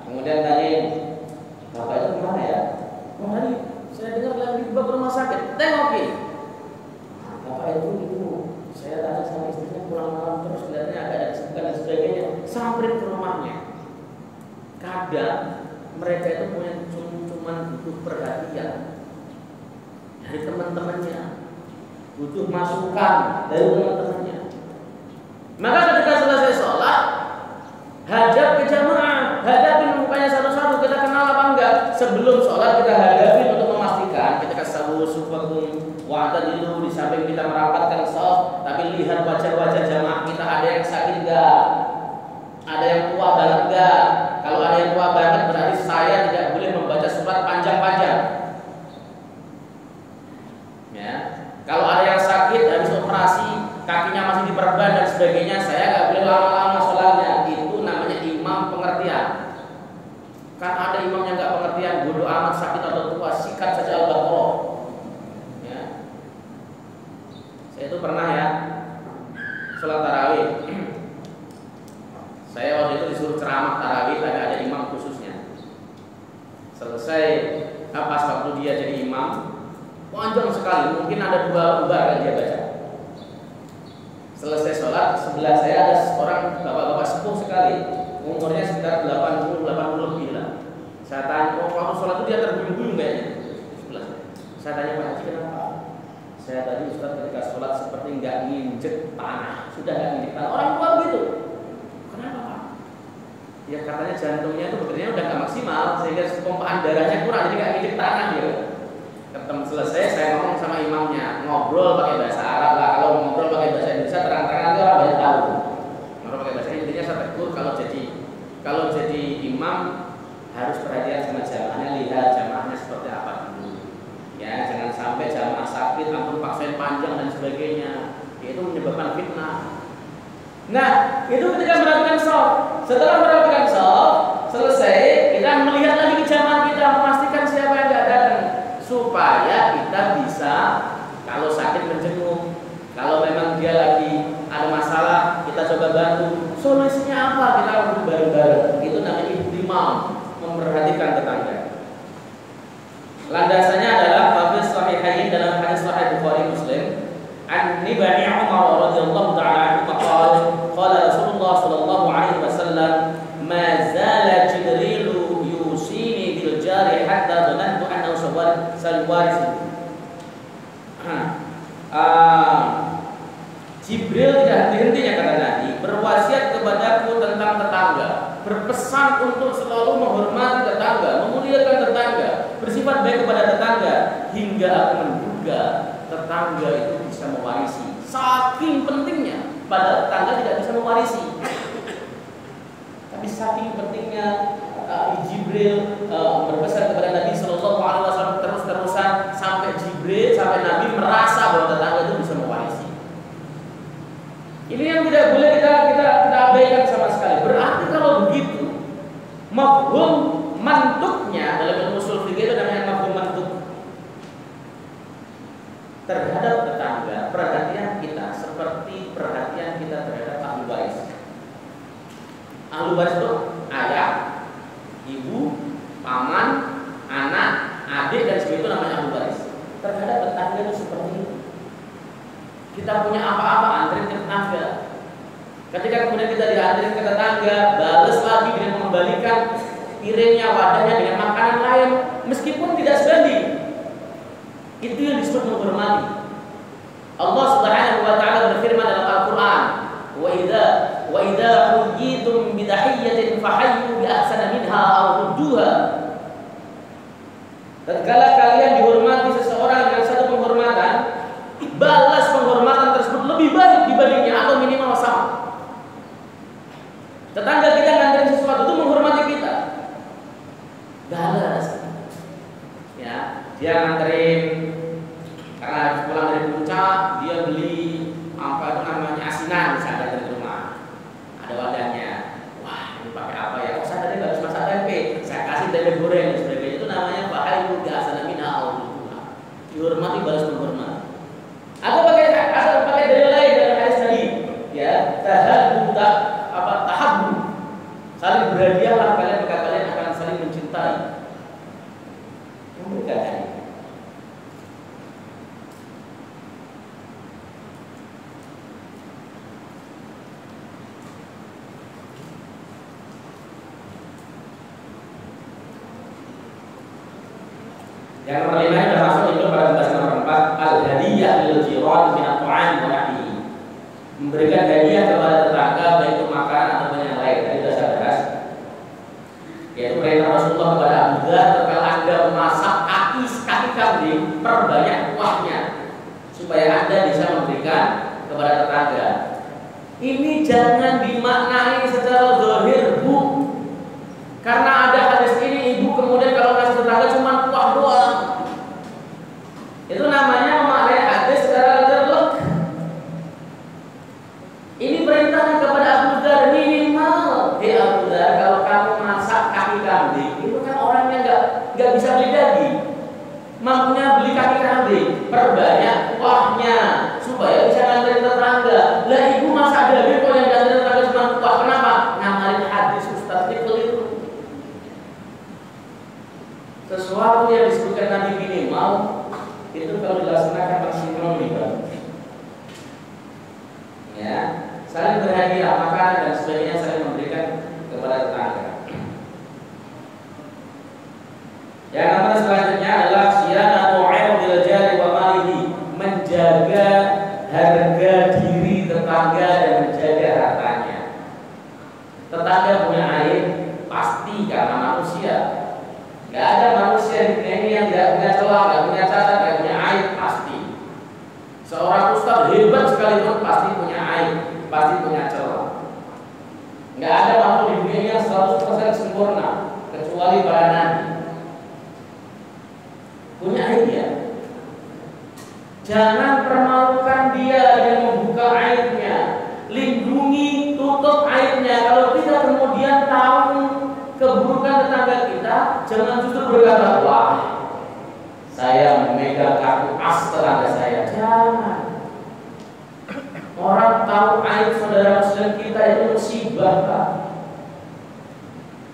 kemudian tanya, bapak itu kemana ya? Oh tadi saya dengar lagi dibawa ke rumah sakit. Tengokin. Bapak itu saya tanya sama istrinya pulang malam terus kelihatannya agak ada kesibukan dan sebagainya. Samperin ke rumahnya. Kadang mereka itu punya cuma butuh perhatian dari teman-temannya, butuh masukan dari teman-temannya. Maka ketika selesai sholat, hadap ke jamaah, hadapin mukanya satu-satu, kita kenal apa enggak. Sebelum sholat kita hadapin untuk memastikan ketika sawu sufakum wa'tadilu, di samping kita merapatkan shaf, tapi lihat wajah-wajah jamaah kita, ada yang sakit enggak, ada yang tua banget enggak. Kalau ada yang tua banget berarti saya tidak boleh membaca surat panjang-panjang. Ya. Kalau ada yang sakit habis operasi, kakinya masih diperban dan sebagainya, saya nggak boleh lama-lama sholatnya. Itu namanya imam pengertian. Kan ada imam yang nggak pengertian, bodoh amat sakit atau tua, sikat saja al-baqarah. Ya. Saya itu pernah ya sholat tarawih. Saya waktu itu disuruh ceramah tarawih, tapi ada imam khususnya. Selesai pas waktu dia jadi imam, panjang sekali, mungkin ada 2 lembar yang dia baca. Selesai sholat, sebelah saya ada seorang bapak-bapak sepuh sekali, umurnya sekitar 80 lebih lah. Saya tanya, waktu sholat itu dia terbuyung-buyung kayaknya. Saya tanya, Pak Haji kenapa? Saya tadi Ustaz ketika sholat seperti nggak nginjek tanah, sudah nggak nginjek tanah. Orang tua gitu. Kenapa Pak? Ya katanya jantungnya itu bekerjanya udah nggak maksimal, sehingga pompaan darahnya kurang, jadi nggak nginjek tanah gitu. Ketemu selesai, saya ngomong sama imamnya, ngobrol pakai bahasa Arab lah. Kalau ngobrol pakai bahasa Indonesia terang-terangan itu orang banyak tahu. Ngobrol pakai bahasa Indonesia saya tegur, kalau jadi imam harus perhatian sama jamaahnya, lihat jamaahnya seperti apa dulu. Ya, jangan sampai jamaah sakit, ampun paksain panjang dan sebagainya. Itu menyebabkan fitnah. Nah, itu ketika merapikan shaf. Setelah merapikan shaf, selesai, kita melihat lagi ke jamaah kita, memastikan siapa yang nggak datang, supaya kita bisa kalau sakit menjenguk, kalau memang dia lagi ada masalah kita coba bantu. Solusinya apa? Kita lakukan bareng-bareng. Itu namanya ihtimam, memperhatikan tetangga. Landasannya adalah hadis sahihain dalam hadis sahih Bukhari Muslim. An Ibni Umar radhiyallahu ta'ala anhu qala Rasulullah sallallahu alaihi wasallam ma zala Jibril yusini bil jari hatta dhanantu annahu salwaris. Jibril tidak henti-hentinya kata Nabi berwasiat kepadaku tentang tetangga, berpesan untuk selalu menghormati tetangga, memuliakan tetangga, bersifat baik kepada tetangga, hingga aku menduga tetangga itu bisa mewarisi. Saking pentingnya, padahal tetangga tidak bisa mewarisi, tapi saking pentingnya Jibril berpesan kepada Nabi Shallallahu Alaihi Wasallam terus-terusan sampai Nabi merasa bahwa tetangga itu bisa mewarisi. Ini yang tidak boleh kita abaikan sama sekali. Berarti kalau begitu, mafhum mantuknya dalam ilmu ushul fikih itu namanya mafhum mantuk. Terhadap tetangga, perhatian kita seperti perhatian kita terhadap ahli waris. Ahli waris itu ayah, ibu, paman, anak, adik dan sebagainya, itu namanya ahli waris. Terhadap tetangga itu seperti itu. Kita punya apa-apa anterin ke tetangga. Ketika kemudian kita dianterin ke tetangga, balas lagi dengan mengembalikan piringnya, wadahnya dengan makanan lain, meskipun tidak sebanding. Itu yang disebut menghormati. Allah Subhanahu wa taala berfirman dalam Al-Qur'an, "Wa idza huyitum bi tahiyyatin fahayyu bi ahsana minha aw rudduha." Tatkala kalian dihormati seseorang dengan satu penghormatan, balas penghormatan tersebut lebih baik dibandingnya atau minimal sama. Tetangga kita nganterin sesuatu itu menghormati kita, balas. Ya, dia tahabbu. Saling berhadiahlah kalian, maka kalian akan saling mencintai. Memberikan hadiah. Yang nomor 5 yang termasuk itu pada pembahasan nomor 4, al-hadiyah lil jiran min at-ta'am wa nahwihi. Memberikan hadiah kepada tetangga baik itu makanan ataupun yang lain. Tadi sudah saya bahas. Yaitu perintah Rasulullah kepada Abu Dzar, kalau Anda memasak kaki kambing, perbanyak kuahnya supaya Anda bisa memberikan kepada tetangga. Ini jangan dimaknai secara zahir, Bu. Karena ada hadis ini, ibu kemudian kalau ngasih tetangga cuma kuah doang. Itu namanya memaknai hadis secara terlek. Ini perintahnya kepada Abu Dzar, minimal. Abu Dzar, kalau kamu masak kaki kambing, itu kan orangnya nggak bisa beli daging, mampunya beli kaki kambing, perbanyak kuahnya supaya bisa nganterin tetangga. Lah ibu masak daging kok yang nganterin tetangga cuma kuah, kenapa? Ngamalin hadis Ustaz itu keliru. Sesuatu yang disebutkan Nabi minimal itu kalau dilaksanakan maksimal lebih bagus. Ya, saling berhadiah makanan dan sebagainya, saling memberikan kepada tetangga. Yang nomor selanjutnya adalah syianatu 'irdil jari wa malihi, menjaga harga diri tetangga dan menjaga hartanya. Tetangga punya aib pasti karena manusia. Gak ada manusia di dunia ini yang tidak punya celah, gak punya cacat, gak punya aib pasti. Seorang ustaz hebat sekalipun pasti punya aib, pasti punya celah. Gak ada makhluk di dunia yang 100% sempurna kecuali para nabi. Punya aib ya. Jangan permalukan dia dengan membuka aibnya. Lindungi, tutup aibnya. Kalau kita kemudian tahu keburukan tetangga kita, jangan justru berkata, wah, saya memegang kartu as tetangga saya. Jangan. Orang tahu aib saudara muslim kita itu musibah, Pak.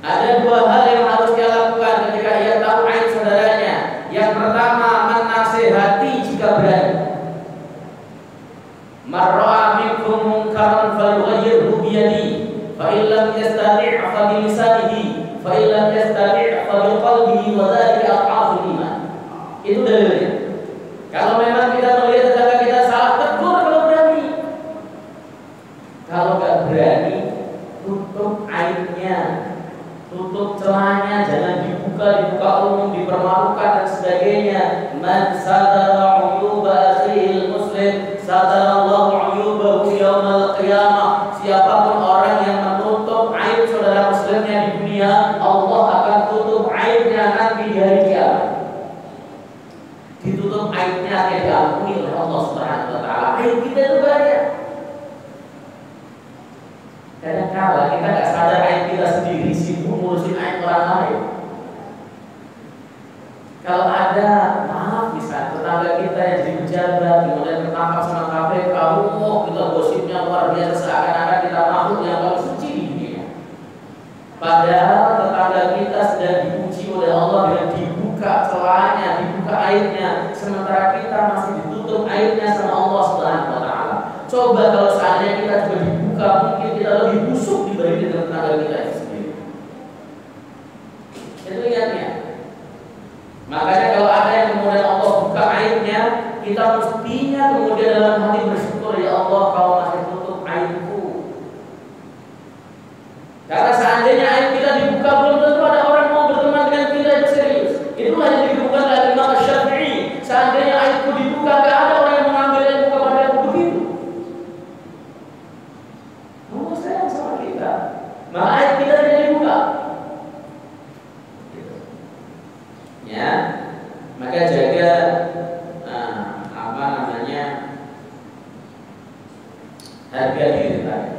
Ada dua hal yang harus dia lakukan ketika ia tahu aib saudaranya. Yang pertama, menasihati jika berani. Marra'a minkum munkaran falyughayyirhu biyadihi, fa in lam yastati' fa bi lisanihi, fa in lam yastati' fa bi qalbihi, wa dzalika adhaful iman. Itu dalilnya. Kalau memang kita melihat tetangga kita salah, tegur kalau berani. Kalau nggak berani, tutup aibnya, tutup celahnya, jangan dibuka umum, dipermalukan dan sebagainya. Man satara 'uyuba akhil muslim, satarallahu 'uyubahu yaumal qiyamah. Siapapun orang yang menutup aib saudara muslimnya di dunia, Allah akan tutup aibnya nanti di hari kiamat. Ditutup aibnya yang diampuni oleh Allah Subhanahu wa taala. Aib kita itu banyak. Kadang-kadang kita nggak sadar aib kita sendiri, sibuk ngurusin aib orang lain. Kalau ada, maaf misalnya tetangga kita yang jadi pejabat, kemudian tertangkap sama KPK, kita gosipnya luar biasa, seakan-akan kita makhluk yang paling suci di dunia. Padahal tetangga kita sedang diuji oleh Allah dengan dibuka celahnya, dibuka aibnya, sementara kita masih ditutup aibnya sama Allah Subhanahu wa taala. Coba kalau seandainya kita juga dibuka, mungkin kita lebih busuk dibanding dengan tetangga kita itu sendiri. Itu ingatnya. Makanya kalau ada yang kemudian Allah buka aibnya, kita mestinya kemudian dalam hati bersyukur, ya Allah, Kau masih tutup aibku. Karena seandainya aib kita dibuka, belum tentu ada orang mau berteman dengan kita itu serius. Itulah yang dikemukakan oleh Imam Syafi'i. Seandainya aibku dibuka, gak ada orang yang mengambil ilmu kepada aku begitu. Allah sayang sama kita, maka aib kita tidak dibuka. Ya, maka jaga harga diri tadi.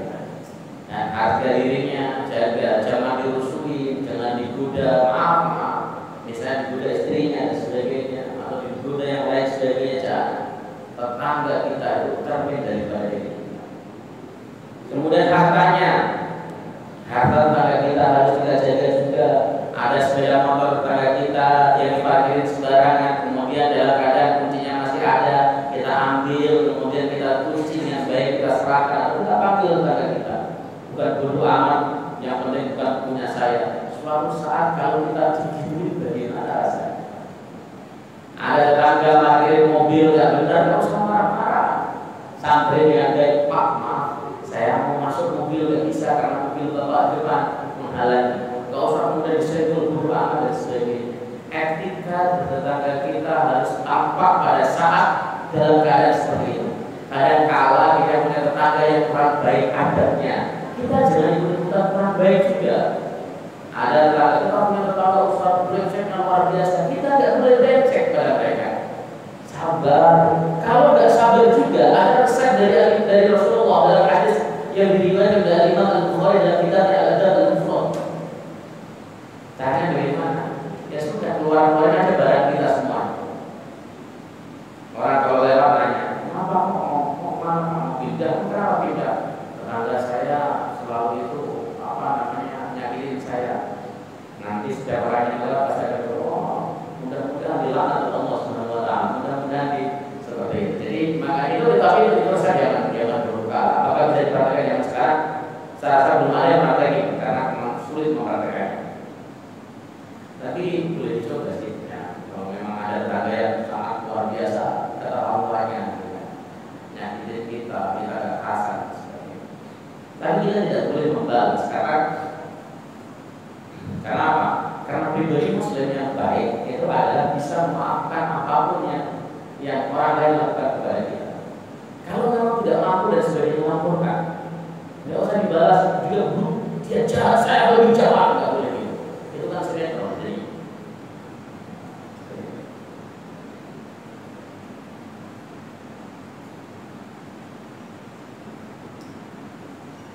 Nah, harga dirinya jaga, jangan dirusuhin, jangan digoda, maaf, misalnya digoda istrinya dan sebagainya, atau digoda yang lain sebagainya, jangan. Tetangga kita itu terbaik daripada diri. Kemudian Kemudian hartanya, harta tetangga kita harus kita jaga juga. Ada sepeda motor tetangga kita yang diparkirin sembarangan, kemudian dalam keadaan kuncinya masih ada, kita ambil, kemudian kita kunci dengan baik, kita serahkan, kita panggil tetangga kita. Bukan bodoh amat, yang penting bukan punya saya. Suatu saat kalau kita digigit, bagaimana rasanya? Ada tetangga parkirin mobil nggak benar, nggak usah marah-marah. Sampai dengan baik, Pak, maaf, saya mau masuk mobil nggak bisa karena mobil bapak depan menghalangi. Nggak usah kemudian disenggol bodoh amat dan sebagainya. Etika tetangga kita harus tampak pada saat dalam keadaan seperti itu. Kadang kala kita punya tetangga yang kurang baik adabnya, kita jangan ikut-ikutan kurang baik juga. Ada tetangga kita punya tetangga ustaz brengsek yang luar biasa, kita nggak boleh brengsek pada mereka. Sabar. Kalau nggak sabar juga, ada resep dari Rasulullah dalam hadis yang diriwayatkan dari Imam Al-Bukhari dalam kitab Al-Adab Al-Mufrad. Tanya bagaimana? Ya sudah, keluar-keluarnya ada barang kita semua. Orang kalau lewat tanya, kenapa mau mana pindah? Kenapa pindah? Tetangga saya selalu itu nyakitin saya. Nanti setiap orang yang lewat saya berdoa, mudah-mudahan dilaknat Allah Subhanahu wa taala. Mudah-mudahan seperti itu. Jadi maka itu tapi itu saja jangan berusaha. Apakah bisa dipraktekkan yang sekarang? Saya rasa belum ada yang praktekin karena memang sulit mempraktekkan. Tapi boleh dicoba sih. Ya, kalau memang ada tetangga yang sangat luar biasa, keterlaluannya, nyakitin kita agak kasar. Tapi kita tidak boleh membalas karena apa? Karena pribadi muslim yang baik itu adalah bisa memaafkan apapun yang orang lain lakukan kepada kita. Kalau memang tidak mampu dan sebagainya melaporkan, tidak usah dibalas juga buruk. Dia jahat, saya lebih jahat, nggak boleh gitu. Itu kan sering terjadi.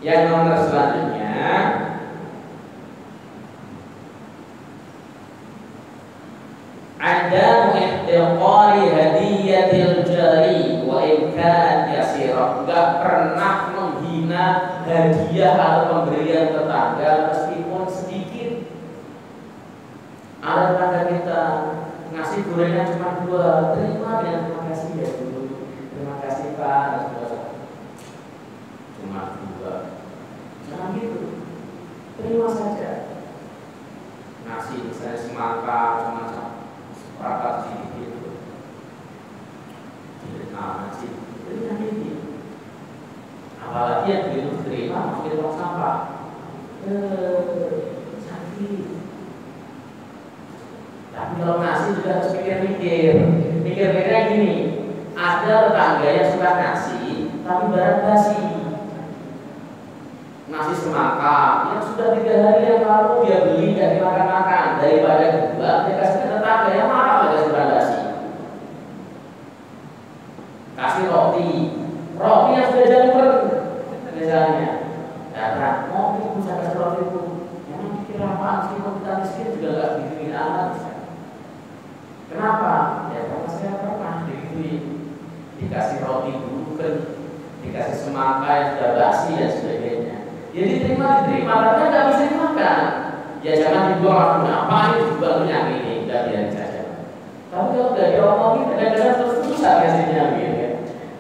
Yang nomor selanjutnya, ada ihtiqari hadiyatil jari wa in kanat yasirah. Enggak pernah menghina hadiah atau pemberian tetangga meskipun sedikit. Ada tetangga kita ngasih gorengan cuma 2, terima dengan terima kasih ya dulu. Terima kasih Pak. Cuma 2. Jangan gitu. Terima saja. Ngasih misalnya semangka cuma seperempat gitu. Ngasih. Terima ini. Apalagi yang begitu diterima makin tong sampah. Sakit. Tapi kalau ngasih juga harus mikir-mikir. Mikir-mikirnya gini. Ada tetangga yang suka ngasih, tapi barang basi. Ngasih semangka yang sudah 3 hari yang lalu dia beli dan dimakan-makan, daripada kedua dia kasih ke tetangga yang marah aja sudah basi. Kasih roti yang sudah jamur misalnya, datang mau ibu saya kasih roti itu, emang pikir apaan sih, kalau kita miskin juga nggak bikin amat. Kenapa? Ya karena saya pernah dikasih roti bukan, dikasih semangka yang sudah basi dan sebagainya. Jadi diterima, karena nggak bisa dimakan. Ya jangan dibuang, apa itu juga menyakiti, udah biarin saja. Tapi kalau nggak diomongin, kadang-kadang terus-terusan kasihnya gitu ya.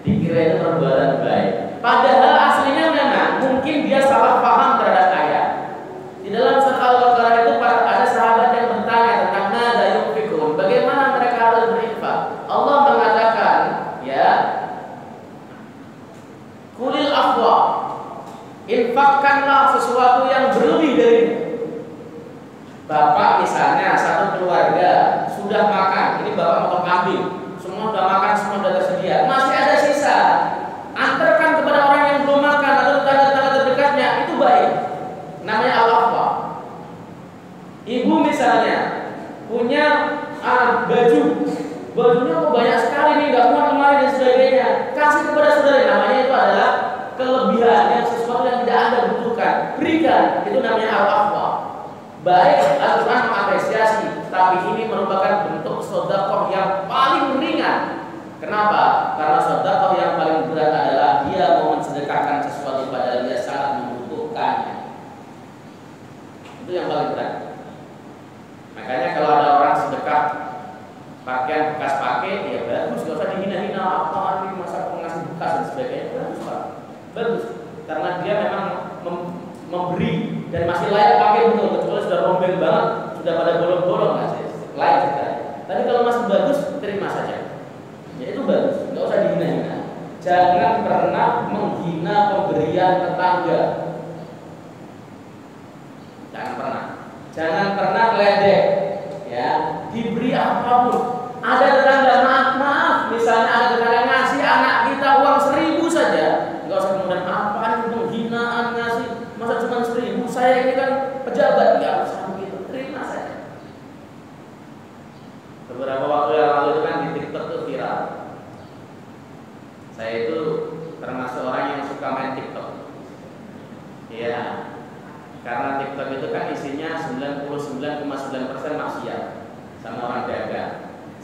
Dikira itu perbuatan baik. Padahal aslinya memang mungkin dia salah paham terhadap ayat. Di dalam surah Al-Baqarah itu ada sahabat yang bertanya tentang nada yunfikun, bagaimana mereka harus berinfak. Allah mengatakan, ya, kulil afwa, infakkanlah sesuatu yang berlebih dari bapak. Misalnya satu keluarga sudah makan, ini bapak mau kambing, semua sudah makan, semua sudah tersedia, masih ada sisa, antarkan kepada orang yang belum makan atau tetangga-tetangga terdekatnya, itu baik, namanya al-afwa. Ibu misalnya punya bajunya kok banyak sekali nih, nggak muat kemarin dan sebagainya, kasih kepada saudara, namanya itu adalah kelebihan yang sesuatu yang tidak Anda butuhkan, berikan, itu namanya al-afwa. Baik, Al-Quran mengapresiasi, tapi ini merupakan bentuk sedekah yang paling ringan. Kenapa? Karena sedekah yang paling berat adalah dia mau mensedekahkan sesuatu padahal dia sangat Itu yang paling berat. Makanya kalau ada orang sedekah pakaian bekas pakai, ya bagus, gak usah dihina-hina apa ini masa pengasih bekas dan sebagainya. Bagus Pak, bagus. Karena dia memang memberi dan masih layak pakai betul. Kecuali sudah rombeng banget, sudah pada bolong-bolong masih layak kita. Tapi kalau masih bagus, terima saja. Ya itu bagus, nggak usah dihina-hina. Jangan pernah menghina pemberian tetangga. Jangan pernah ledek. Ya, diberi apapun. Ada tetangga maaf, misalnya ada tetangga ngasih anak kita uang 1.000 saja, nggak usah kemudian apa itu penghinaan ngasih, masa cuma 1.000, saya ini kan pejabat, nggak usah begitu, terima saja. Beberapa waktu yang lalu itu kan di TikTok itu viral. Saya itu termasuk orang yang suka main TikTok. Ya, karena TikTok itu kan isinya 99,9% maksiat sama orang dagang.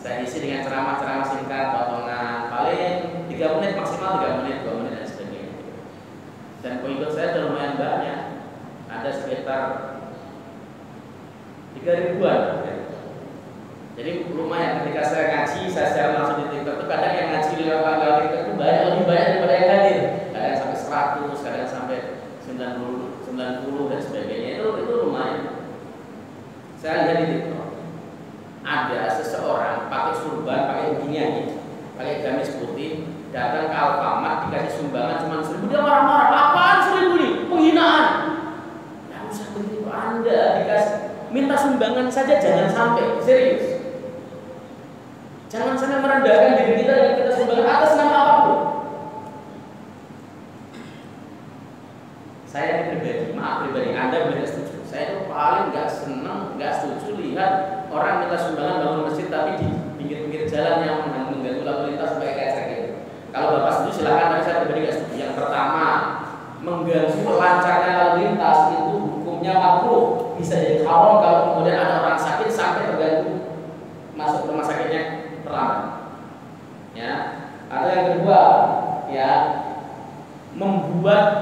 Saya isi dengan ceramah-ceramah singkat, potongan paling 3 menit maksimal 3 menit, 2 menit dan sebagainya. Dan pengikut saya sudah lumayan banyak, ada sekitar 3.000-an. Jadi lumayan. Ketika saya ngaji, saya secara langsung di TikTok itu kadang yang ngaji di lewat TikTok itu lebih banyak daripada yang hadir. Kadang sampai 100, kadang sampai 90 dan sebagainya. Itu lumayan. Saya lihat di TikTok ada seseorang pakai surban, pakai beginian, pakai gamis putih, datang ke Alfamart dikasih sumbangan cuma 1.000, dia marah-marah, apaan 1.000 nih, penghinaan. Nggak usah begitu, Anda dikasih minta sumbangan saja jangan sampai, serius. Jangan sampai merendahkan diri kita dan kita sumbangan atas nama apapun. Saya pribadi, maaf pribadi, Anda benar setuju. Saya itu paling nggak senang, nggak setuju lihat orang minta sumbangan bangun masjid tapi di pinggir-pinggir jalan yang mengganggu lalu lintas supaya kayak gitu. Kalau Bapak setuju silakan, tapi saya pribadi nggak setuju. Yang pertama, mengganggu lancarnya lalu lintas itu hukumnya makruh, bisa jadi haram kalau kemudian ada orang sakit sampai terganggu masuk rumah sakitnya terlambat. Ya, atau yang kedua, ya membuat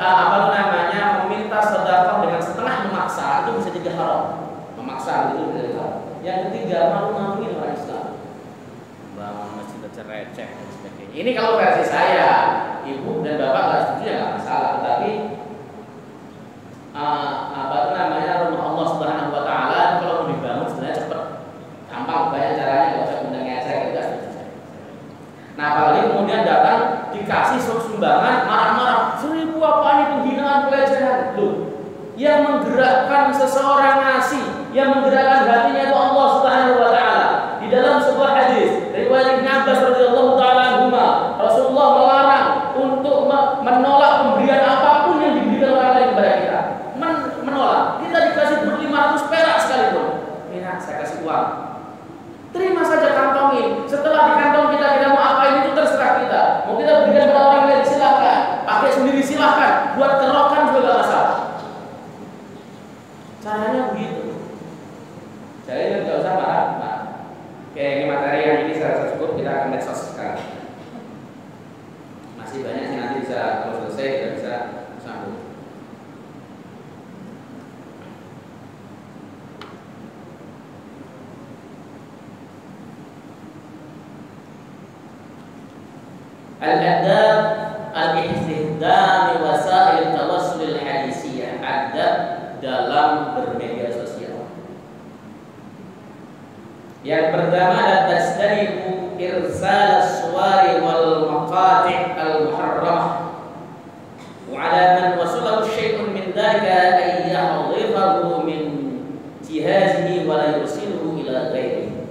meminta sedekah dengan setengah memaksa itu bisa jadi haram. Memaksa itu bisa jadi haram. Yang ketiga, malu-maluin orang Islam, bangun masjid receh dan sebagainya. Ini kalau versi saya, ibu dan bapak nggak setuju ya nggak masalah. Tetapi rumah Allah Subhanahu Wa Taala kalau mau dibangun sebenarnya cepat, gampang, banyak caranya, nggak usah undang ngecek, nggak setuju saya. Nah apalagi kemudian datang dikasih sumbangan marah-marah 1.000 apa ini penghinaan, pelecehan. Loh, yang menggerakkan seseorang ngasih, yang menggerakkan hatinya itu Allah Subhanahu Wa Taala. Di dalam sebuah hadis riwayat Ibnu Abbas radhiyallahu taala anhuma, Rasulullah melarang untuk menolak pemberian apapun yang diberikan orang lain kepada kita. Menolak. Kita dikasih 500 perak sekalipun. Ini saya kasih uang. Terima saja, kantongin. Setelah di kantong kita mau apain itu terserah kita. Mau kita berikan pada orang lain silahkan. Pakai sendiri silahkan. Buat kerokan juga gak masalah. Caranya begitu. Jadi nggak usah marah. Oke, ini materi yang ini saya rasa cukup. Kita akan medsos sekarang. Masih banyak sih, nanti bisa kalau selesai kita bisa sambung. Al-adab al-istihdam wasail tawassul al-hadisiyah. Adab dalam bermedia sosial. Yang pertama adalah tajtanibu irsal as-suwari wal maqati' al-muharramah. Wa 'ala man wasalahu syai'un min dhalika ay yahdhifahu min jihazihi wa la yursiluhu ila ghairihi.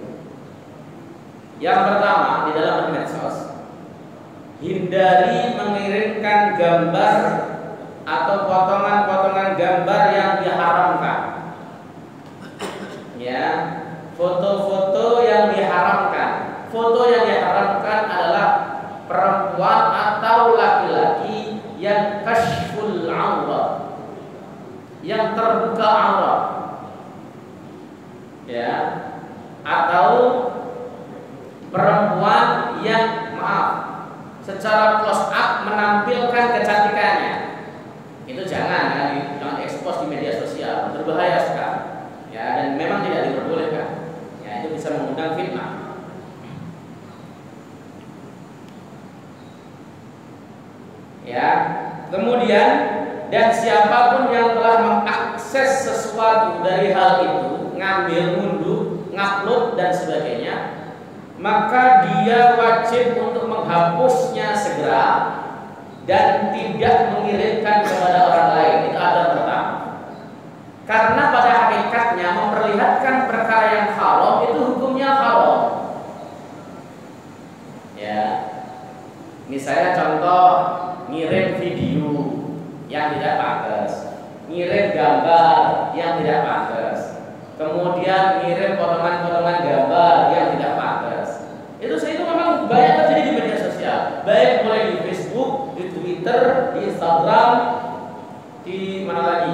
Yang pertama di dalam medsos, hindari mengirimkan gambar atau potongan-potongan gambar yang diharamkan. Ya, foto-foto yang diharamkan. Foto yang diharamkan adalah perempuan atau laki-laki yang kashful aurat, yang terbuka aurat. Ya, atau perempuan yang secara close up menampilkan kecantikannya. Itu jangan expose di media sosial, berbahaya sekali. Kemudian dan siapapun yang telah mengakses sesuatu dari hal itu, ngambil, ngunduh, ngupload dan sebagainya, maka dia wajib untuk menghapusnya segera dan tidak mengirimkan kepada orang lain. Itu ada pertama. Karena pada hakikatnya memperlihatkan perkara yang haram itu hukumnya haram. Ya. Misalnya contoh ngirim video yang tidak pantas, ngirim gambar yang tidak pantas, kemudian ngirim potongan-potongan gambar yang tidak pantas. Itu memang banyak terjadi di media sosial, baik mulai di Facebook, di Twitter, di Instagram, di mana lagi,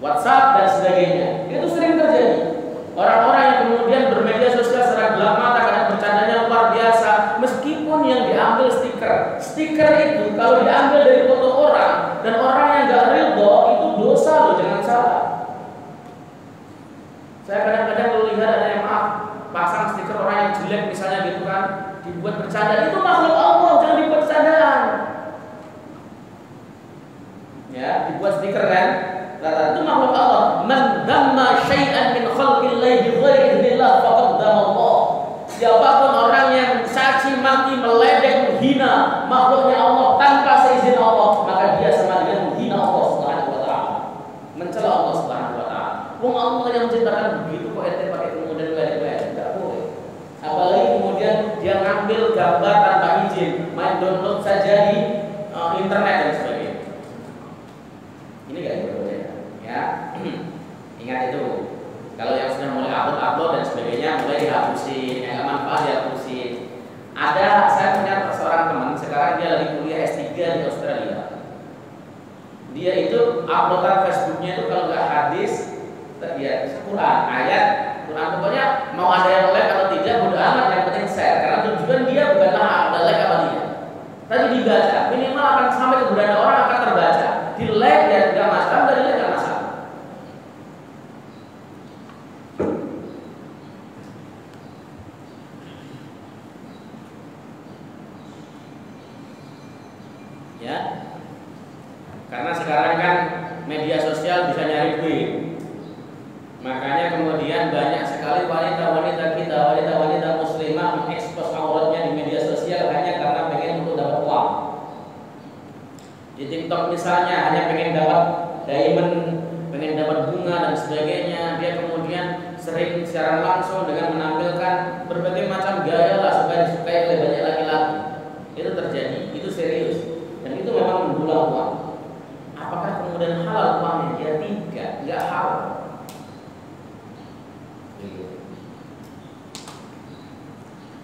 WhatsApp dan sebagainya. Itu sering terjadi. Orang-orang yang kemudian bermedia sosial secara gelap mata karena bercandanya luar biasa, meskipun yang diambil stiker itu kalau diambil dari foto orang dan orang yang nggak ridho itu dosa loh, jangan salah. Saya kadang-kadang kalau lihat ada yang pasang stiker orang yang jelek misalnya gitu kan, dibuat bercanda, itu makhluk Allah, jangan dibuat bercandaan. Ya, dibuat stiker kan, itu makhluk Allah. Man damma syai'an min khalqillahi bi ghairi idznillah faqad damma Allah. Siapapun orang yang caci maki, meledek, menghina makhluknya Allah tanpa seizin Allah, maka dia sama dengan menghina Allah Subhanahu wa taala, mencela Allah Subhanahu wa taala. Wong Allah yang menciptakan begitu kok ente pakai kemudian ledek-ledek, enggak boleh. Apalagi kemudian dia ngambil gambar tanpa izin, main download saja di internet dan sebagainya. Ini enggak boleh ya. Ingat itu. Kalau yang sudah mulai upload dan sebagainya mulai dihapusin, yang nggak manfaat dihapusin. Saya punya seorang teman sekarang dia lagi kuliah S3 di Australia. Dia itu uploadan Facebooknya itu kalau nggak hadis, ya Quran, ayat, Quran, pokoknya mau ada yang like atau tidak bodo amat, yang penting share. Karena tujuan dia bukanlah ada like apa dia, tapi dibaca, minimal akan sampai ke beberapa orang akan terbaca. Di like ya nggak masalah, dari like nggak masalah. Ya, karena sekarang kan media sosial bisa nyari duit, makanya kemudian banyak sekali wanita-wanita kita, wanita-wanita muslimah mengekspos auratnya di media sosial hanya karena pengen untuk dapat uang. Di TikTok misalnya hanya pengen dapat diamond, pengen dapat bunga dan sebagainya. Dia kemudian sering secara langsung dengan menampilkan berbagai macam gaya lah supaya disukai oleh banyak laki-laki. Itu terjadi, itu serius. Dan itu memang mendulang uang. Apakah kemudian halal uangnya? Ya tidak, nggak halal.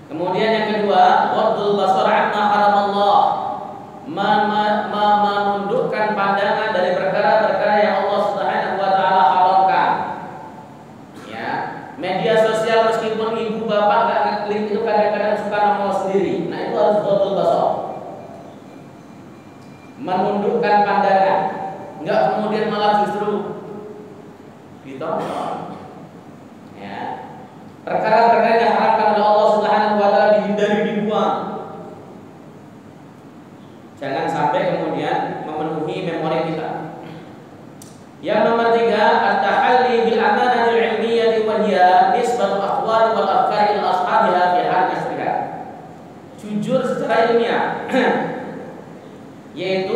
Kemudian yang kedua, ghaddul basar amma haramallah, menundukkan pandangan dari perkara-perkara yang Allah Subhanahu wa taala haramkan. Ya, media sosial meskipun ibu bapak nggak ngeklik itu kadang-kadang suka nongol sendiri. Nah, itu harus ghaddul basar. Menundukkan pandangan, enggak kemudian malah justru ditonton. Ya, perkara-perkara yang diharamkan oleh Allah Subhanahu wa taala dihindari, dibuang. Jangan sampai kemudian memenuhi memori kita. Yang nomor 3, at-tahalli bil amanatil ilmiyyah wa hiya nisbatu aqwali wal afkari ila ashabiha fi hal nasriha. Jujur secara ilmiah yaitu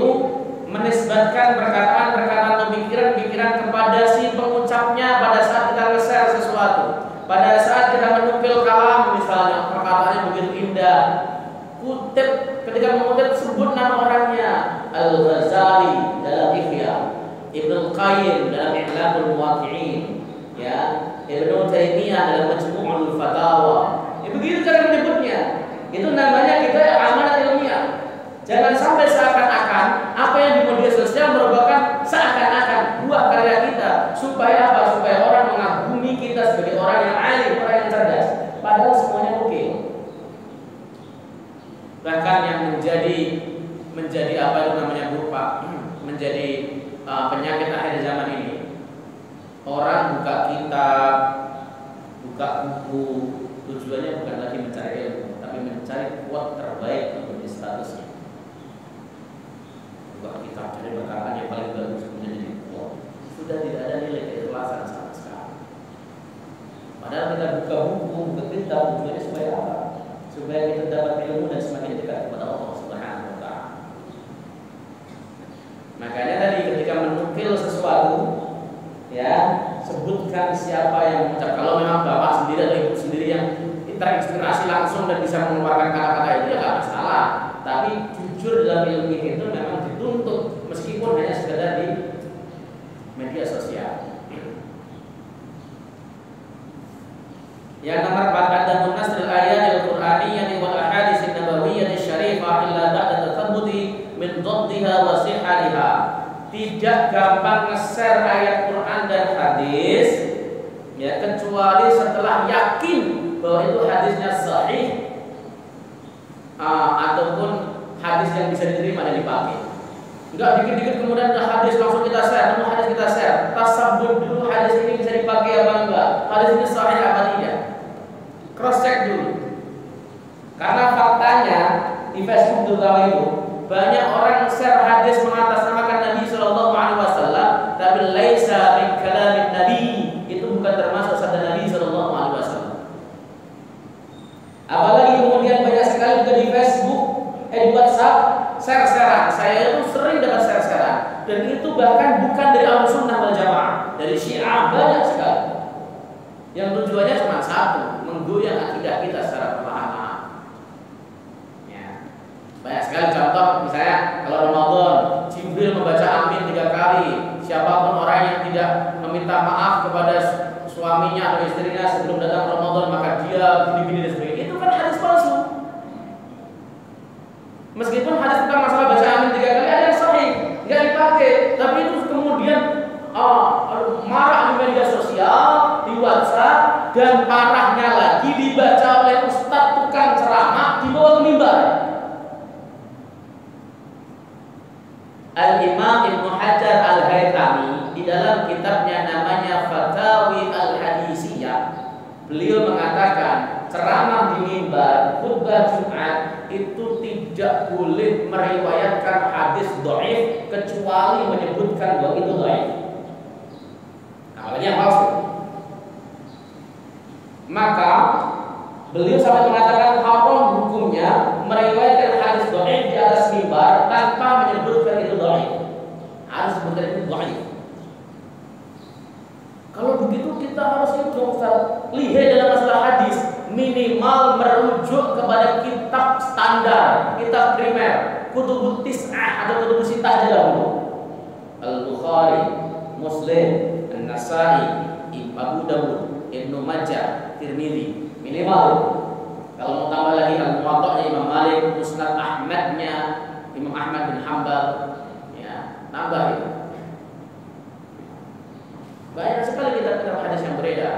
menisbatkan perkataan-perkataan pemikiran-pemikiran kepada si pengucapnya pada saat kita nge-share sesuatu, pada saat kita menukil kalam misalnya, perkataannya begitu indah, kutip, ketika mengutip sebut nama orangnya, Al-Ghazali dalam Ihya, Ibnu Qayyim dalam I'lamul Muwaqqi'in, ya, Ibnu Taimiyah dalam Majmu'ul Fatawa. Ya, begitu cara menyebutnya. Itu namanya kita amanat ilmiah. Jangan sampai seakan-akan apa yang di media sosial merupakan seakan-akan buah karya kita. Supaya apa? Supaya orang mengagumi kita sebagai orang yang alim, orang yang cerdas. Padahal semuanya oke. Bahkan yang menjadi apa itu namanya buruk, menjadi penyakit akhir zaman ini. Orang buka kitab, buka buku, tujuannya bukan lagi mencari ilmu, tapi mencari quote terbaik untuk di statusnya. kita cari perkataan yang paling bagus kemudian jadi kuat. Sudah tidak ada nilai keikhlasan sama sekali. Padahal kita buka buku, buka kitab tujuannya supaya apa? Supaya kita dapat ilmu dan semakin dekat kepada Allah Subhanahu wa taala. Makanya tadi ketika menukil sesuatu, ya, sebutkan siapa yang mengucap. Kalau memang bapak sendiri atau ibu sendiri yang terinspirasi langsung dan bisa mengeluarkan kata-kata itu, ya nggak masalah. Tapi jujur dalam ilmu itu memang dituntut meskipun hanya sekedar di media sosial. Yang nomor 4, ada munasril ayat al-Qur'aniyyah wal ahadits an-nabawiyyah asy-syarifah illa ba'da tathabbuti min dhabtiha wa sihhatiha. Tidak gampang nge-share ayat Quran dan hadis, ya, kecuali setelah yakin bahwa itu hadisnya sahih, ataupun hadis yang bisa diterima dan dipakai. Enggak dikit-dikit kemudian ada hadis langsung kita share, hadis kita share. Tasabbut dulu hadis ini bisa dipakai apa enggak, hadis ini sahih apa tidak. Cross check dulu. Karena faktanya di Facebook terutama itu banyak orang share hadis mengatasnamakan Nabi Shallallahu Alaihi Wasallam, tapi laisa min kalamin Nabi, itu bukan termasuk sabda Nabi Shallallahu Alaihi Wasallam. Apalagi kemudian banyak sekali juga di Facebook, di WhatsApp, share-sharean. Saya itu sering dapat share-sharean, dan itu bahkan bukan dari Ahlussunnah wal Jamaah, dari Syiah banyak sekali. Yang tujuannya cuma satu, menggoyang akidah kita secara perlahan-lahan. Ya. Banyak sekali contoh, misalnya kalau Ramadan, Jibril membaca amin 3 kali. Siapapun orang yang tidak meminta maaf kepada suaminya atau istrinya sebelum datang Ramadan, maka dia gini-gini dan sebagainya. Itu kan hadis palsu. Meskipun hadis tentang masalah baca amin 3 kali ada yang sahih, nggak dipakai, tapi itu kemudian marah di media sosial, di WhatsApp, dan parahnya lagi dibaca oleh ustadz tukang ceramah di bawah mimbar. Al-Imam Ibnu Hajar Al-Haytami di dalam kitabnya namanya Fatawi Al-Hadisiyah, beliau mengatakan ceramah di mimbar, khutbah Jumat itu tidak boleh meriwayatkan hadis dhaif kecuali menyebutkan bahwa itu dhaif. Apalagi yang palsu. Maka beliau sampai mengatakan haram hukumnya meriwayatkan hadis dhaif di atas mimbar tanpa menyebutkan itu dhaif. Harus sebutkan itu dhaif. Kalau begitu kita harus itu, Ustaz, lihat dalam masalah hadis minimal merujuk kepada kitab standar, kitab primer, kutubut tis'ah atau kutubut sittah dahulu. Al-Bukhari, Muslim, An-Nasai, Abu Dawud, Ibnu Majah, Tirmidzi, minimal. Kalau mau tambah lagi Al-Muwatta'nya Imam Malik, Musnad Ahmadnya Imam Ahmad bin Hanbal, ya, tambah itu. Banyak sekali kitab-kitab hadis yang beredar.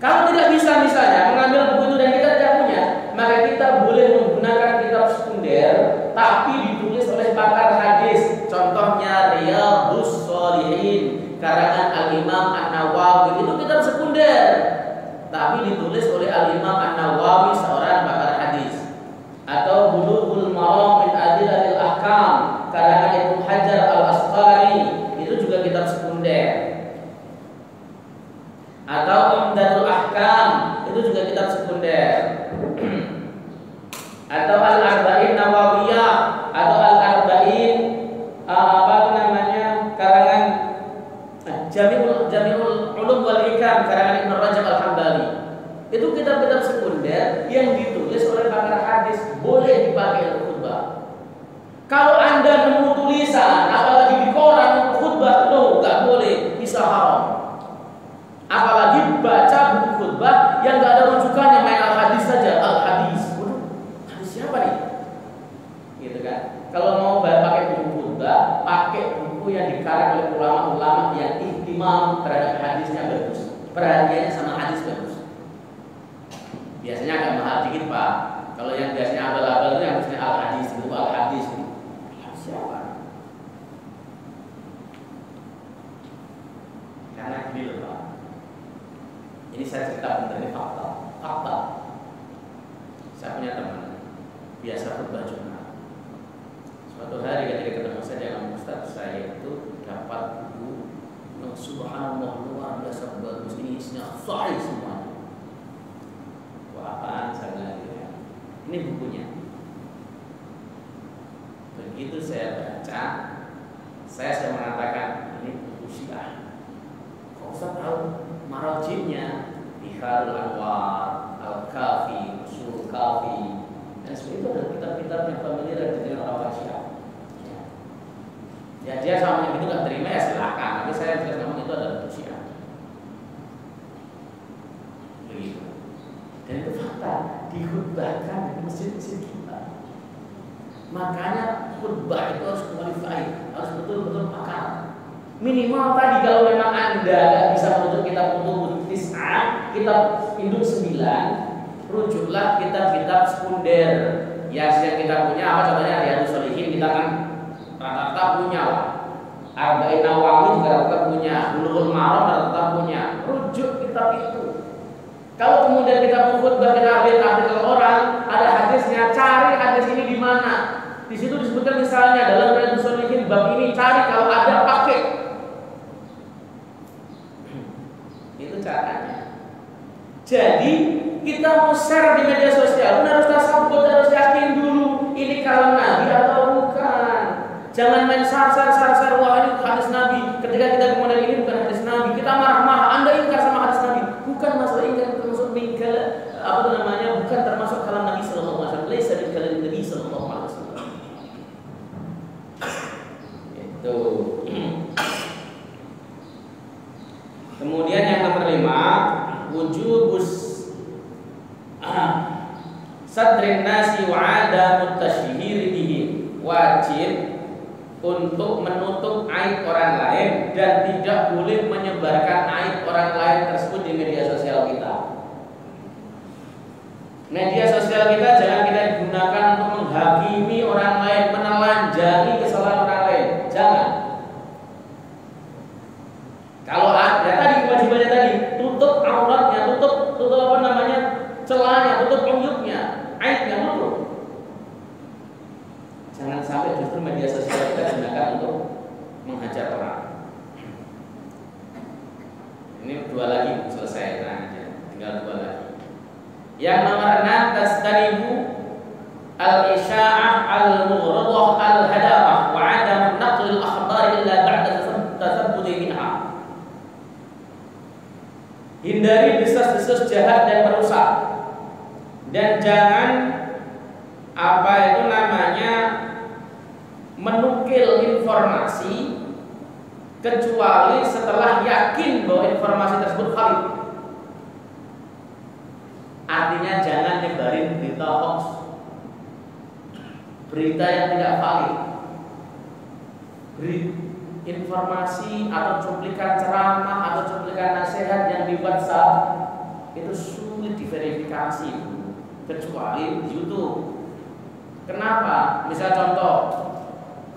Kalau tidak bisa misalnya mengambil buku itu dan kita tidak punya, maka kita boleh menggunakan kitab sekunder tapi ditulis oleh pakar hadis. Contohnya Riyadhus Shalihin karangan Al-Imam An-Nawawi, itu kitab sekunder tapi ditulis oleh Al-Imam An-Nawawi, seorang pakar hadis. Atau Bulughul Maram min Adillatil Ahkam karangan Ibnu Hajar Al-Asqalani, itu juga kitab sekunder. Atau Umdatul Ahkam, itu juga kitab sekunder. Atau Al-Arba'in Nawawiyah atau Al-Arba'in karangan Jami'ul Ulum wal Hikam karangan Ibnu Rajab Al-Hambali. Itu kitab-kitab sekunder yang ditulis oleh pakar hadis, boleh dipakai untuk khutbah. Kalau Anda nemu tulisan apalagi di koran khutbah, nggak boleh, bisa haram. Apalagi baca buku khutbah yang nggak ada rujukannya, main al-hadis saja, al-hadis. Hadis siapa nih? Gitu kan? Kalau mau pakai buku khutbah, pakai buku yang dikarang oleh ulama-ulama yang ihtimam terhadap hadisnya bagus, perhatiannya sama hadis bagus. Biasanya agak mahal dikit, Pak. Kalau yang biasanya abal-abal itu yang biasanya al-hadis, itu al-hadis. Siapa? Karena gini loh, Pak. Ini saya cerita benar, ini fakta. Saya punya teman biasa khutbah Jumat. Suatu hari ketika ketemu hadisnya sahih semua. Wah, apaan saya bilang gitu ya. Ini bukunya. Begitu saya baca, saya mengatakan ini buku Syiah. Kok Ustaz tahu marajimnya? Biharul Anwar, Al-Kafi, Usul Kafi, dan sebagainya. Itu adalah kitab-kitab yang familiar dengan orang Syiah. Ya dia sama yang itu nggak terima ya silakan. Tapi saya jelas ngomong itu adalah buku Syiah. Begitu. Dan itu fakta dikhutbahkan di masjid-masjid kita. Makanya khutbah itu harus qualified, harus betul-betul pakar. Minimal tadi kalau memang Anda nggak bisa menutup kitab Kutubut Tis'ah, kitab induk 9, rujuklah kitab-kitab sekunder. Ya, yang kita punya apa contohnya Riyadhus Shalihin kita kan rata-rata punya lah. Arba'in Nawawi juga rata-rata punya, Bulughul Maram rata-rata punya. Rujuk kitab itu. Kalau kemudian kita khutbah kita ambil orang, ada hadisnya, cari hadis ini di mana? Di situ disebutkan misalnya dalam Riyadhus Shalihin bab ini, cari kalau ada pakai. Itu caranya. Jadi kita mau share di media sosial, harus tasabut, harus yakin dulu ini kalam Nabi atau bukan. Jangan main sar wah ini hadis Nabi. Ketika kita kemudian ini bukan hadis Nabi, kita marah-marah. Anda ingkar sama hadis Nabi. Bukan masalah ingkar, termasuk mingkal apa itu namanya? Bukan termasuk kalam Nabi sallallahu alaihi wasallam. Laisa min kalam Nabi sallallahu alaihi wasallam. Itu. Kemudian yang nomor 5, wujubus sadrin nasi wa adamut tasyhir bihi. Wajib untuk menutup aib orang lain dan tidak boleh menyebarkan aib orang lain tersebut di media sosial kita. Media sosial kita jangan kita gunakan untuk menghakimi orang lain, menelanjangi kesalahan orang lain. Jangan. Kalau ada tadi kewajibannya tadi, tutup auratnya, tutup apa namanya? Celahnya, tutup uyubnya, aibnya tutup. Jangan sampai justru media sosial kita gunakan untuk menghajar orang. Ini 2 lagi selesai, nah aja. Tinggal 2 lagi. Yang nomor 6, tastanibu al-isya'ah al-mughradah al-hadamah wa 'adam naql al-akhbar illa ba'da tathabbut minha. Hindari desas-desus jahat dan merusak. Dan jangan apa itu namanya menukil informasi kecuali setelah yakin bahwa informasi tersebut valid. Artinya jangan nyebarin berita hoax, berita yang tidak valid, informasi atau cuplikan ceramah atau cuplikan nasihat yang di WhatsApp itu sulit diverifikasi kecuali di YouTube. Kenapa? Misal contoh,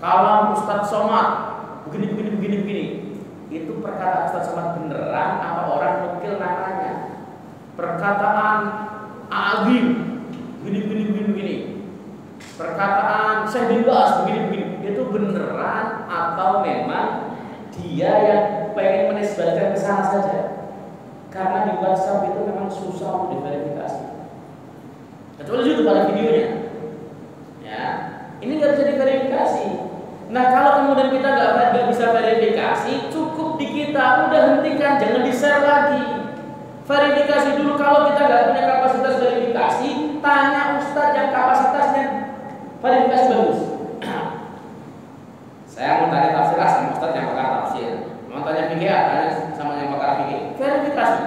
kalau Ustadz Somad begini, itu perkataan Ustadz Somad beneran apa orang nukil namanya? Perkataan Agim begini, perkataan Syekh bin Bas begini, itu beneran atau memang dia yang pengen menisbatkan ke sana saja? Karena di WhatsApp itu memang susah untuk diverifikasi. Kecuali YouTube ada videonya. Ya, ini nggak bisa diverifikasi. Nah, kalau kemudian kita nggak bisa verifikasi, cukup di kita, udah hentikan, jangan di-share lagi. Verifikasi dulu. Kalau kita nggak punya kapasitas verifikasi, tanya ustadz yang kapasitasnya verifikasi bagus. Saya mau tanya tafsir sama ustadz yang pakar tafsir. Mau tanya fikih, tanya sama yang pakar fikih. Verifikasi.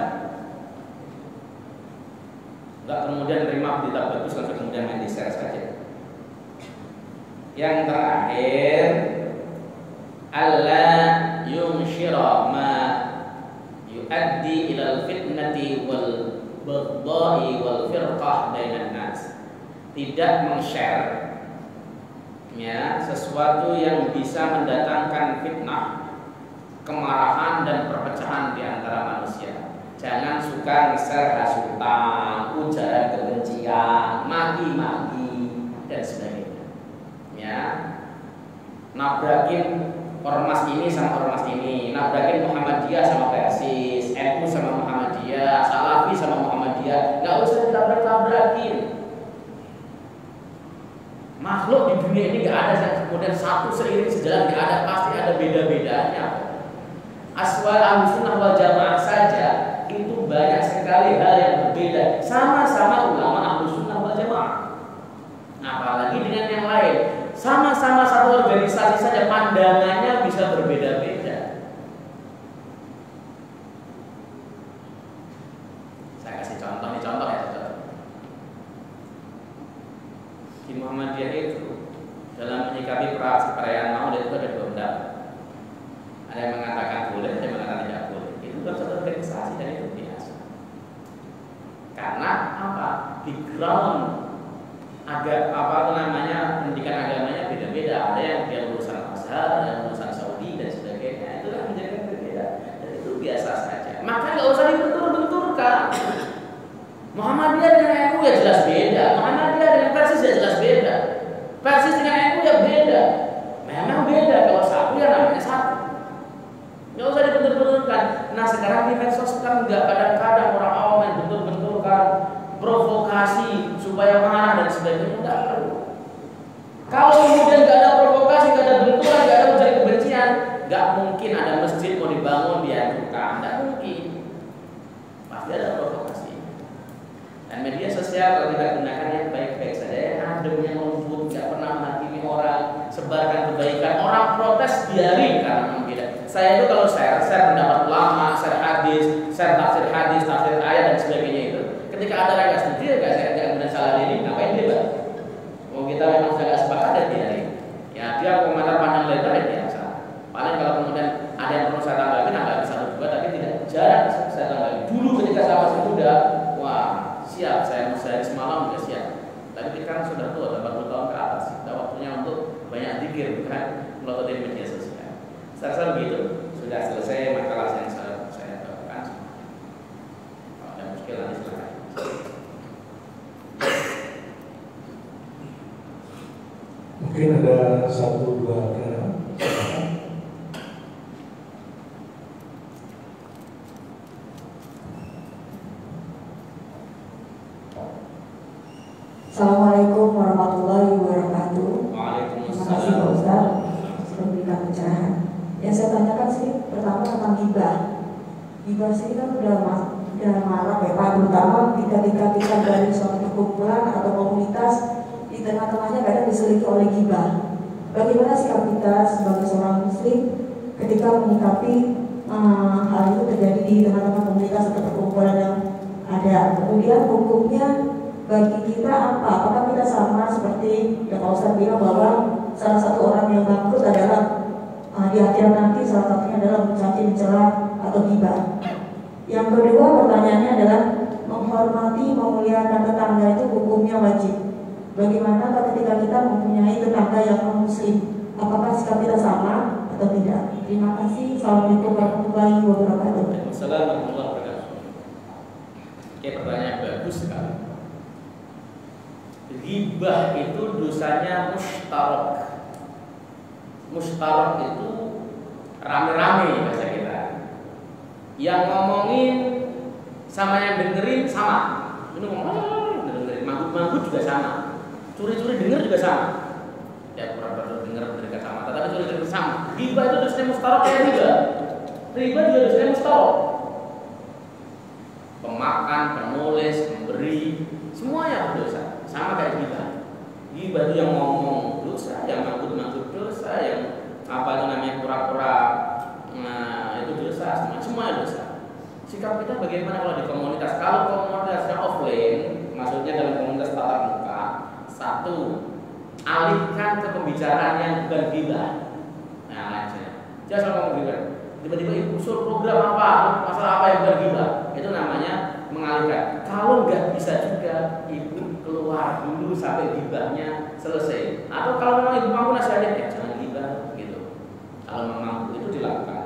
Nggak kemudian terima berita bagus langsung kemudian main di-share saja. Yang terakhir, alla yunshira ma yuaddi ila al-fitnati wal baghdha'i wal firqah bainan nas. Tidak meng-share ya sesuatu yang bisa mendatangkan fitnah, kemarahan dan perpecahan di antara manusia. Jangan suka nge-share hasutan, ujaran kebencian, maki-maki dan sebagainya. Ya, nabrakin ormas ini sama ormas ini, nabrakin Muhammadiyah sama Persis, NU sama Muhammadiyah. ada Salafi sama Muhammadiyah, nggak usah ditabrak-tabrakin. Makhluk di dunia ini nggak ada yang kemudian satu seiring sejalan, nggak ada, pasti ada beda-bedanya. Aswal Ahlussunnah wal Jamaah saja itu banyak sekali hal yang berbeda, sama-sama ulama Ahlussunnah wal Jamaah. Apalagi dengan yang lain, sama-sama satu organisasi saja pandangannya bisa berbeda-beda. Saya kasih contoh ya, contoh. Di Muhammadiyah itu dalam menyikapi perayaan Maulid itu ada dua pendapat. Ada yang mengatakan boleh, ada yang mengatakan tidak boleh. Itu bukan satu organisasi dan itu biasa. Karena apa? Background pendidikan agamanya beda-beda. Ada yang dia lulusan Azhar, ada yang lulusan Saudi dan sebagainya. Itu kan menjadikan berbeda. Dan itu biasa saja. Maka nggak usah dibentur-benturkan. Muhammadiyah dengan NU ya jelas beda. Muhammadiyah dengan Persis ya jelas beda. Persis dengan NU ya beda. Memang beda. Kalau satu ya namanya satu. Nggak usah dibentur-benturkan. Nah sekarang di medsos kan nggak, kadang-kadang orang awam yang bentur-benturkan, provokasi supaya marah dan sebagainya, nggak perlu. Kalau kemudian nggak ada provokasi, nggak ada benturan, nggak ada mencari kebencian, nggak mungkin ada masjid mau dibangun dihancurkan, nggak mungkin. Pasti ada provokasi. Dan media sosial kalau kita gunakan yang baik-baik saja, yang adem, yang lembut, nggak pernah menghakimi orang, sebarkan kebaikan. Orang protes biarin karena memang beda. Saya itu kalau share pendapat ulama, share hadis, share tafsir hadis, tafsir ayat dan sebagainya itu. Ketika ada yang nggak setuju, ya saya tidak kemudian salah diri, ngapain dia bang? Mau kita memang sudah nggak sepakat ya biarin. Ya dia komentar pandang lebar ya biasa. Paling kalau kemudian ada yang perlu saya tambahin, nggak bisa juga, tapi tidak jarang saya tambahin. Dulu ketika saya masih muda, wah siap, saya semalam sudah siap. Tapi kita kan sudah tua, 40 tahun ke atas. Kita waktunya untuk banyak zikir, bukan melototin media sosial. Saya rasa begitu. Sudah selesai makalah yang saya bawakan. Kalau ada muskil nanti silakan. Mungkin ada 1-2 pertanyaan. Assalamualaikum warahmatullahi wabarakatuh. Waalaikumsalam. Terima kasih Pak Ustaz sudah memberikan pencerahan. Yang saya tanyakan sih pertama tentang ghibah. Ghibah sih kan udah marak ya Pak, terutama ketika kita dari suatu perkumpulan atau komunitas di tengah-tengahnya kadang diseliki oleh ghibah. Bagaimana sikap kita sebagai seorang muslim ketika menyikapi hal itu terjadi di tengah-tengah komunitas atau perkumpulan yang ada? Kemudian hukumnya bagi kita apa? Apakah kita sama seperti yang Pak Ustaz bilang bahwa salah satu orang yang bangkrut adalah di akhirat nanti salah satunya adalah mencaci, mencela atau ghibah. Yang kedua pertanyaannya adalah menghormati, memuliakan tetangga itu hukumnya wajib. Bagaimana ketika kita mempunyai tetangga yang non muslim? Apakah sikap kita sama atau tidak? Terima kasih. Assalamualaikum warahmatullahi wabarakatuh. Waalaikumsalam warahmatullahi wabarakatuh. Oke, pertanyaan bagus sekali. Ghibah itu dosanya mustarak. Mustarak itu rame-rame bahasa kita. Yang ngomongin sama yang dengerin sama. Ini ngomong dengerin, manggut-manggut juga sama. Curi-curi denger juga sama. Ya pura-pura denger mereka sama, tetapi curi-curi sama. Ghibah itu dosanya mustarak ya juga. Riba juga dosanya mustarak. Pemakan, penulis, memberi, semuanya berdosa. Sama kayak ghibah. Ghibah itu yang ngomong dosa, yang manggut-manggut dosa, yang apa itu namanya pura-pura itu dosa, semuanya dosa. Sikap kita bagaimana kalau di komunitas? Kalau komunitasnya offline, maksudnya dalam komunitas tatap muka, satu, alihkan ke pembicaraan yang bukan ghibah. Nah, jangan soal ngomong ghibah. Tiba-tiba usul program apa, masalah apa yang bukan ghibah, itu namanya mengalihkan. Kalau nggak bisa juga, ibu keluar dulu sampai ghibahnya selesai. Atau kalau memang ibu mampu nasihatin, ya jangan ghibah gitu. Kalau memang itu dilakukan.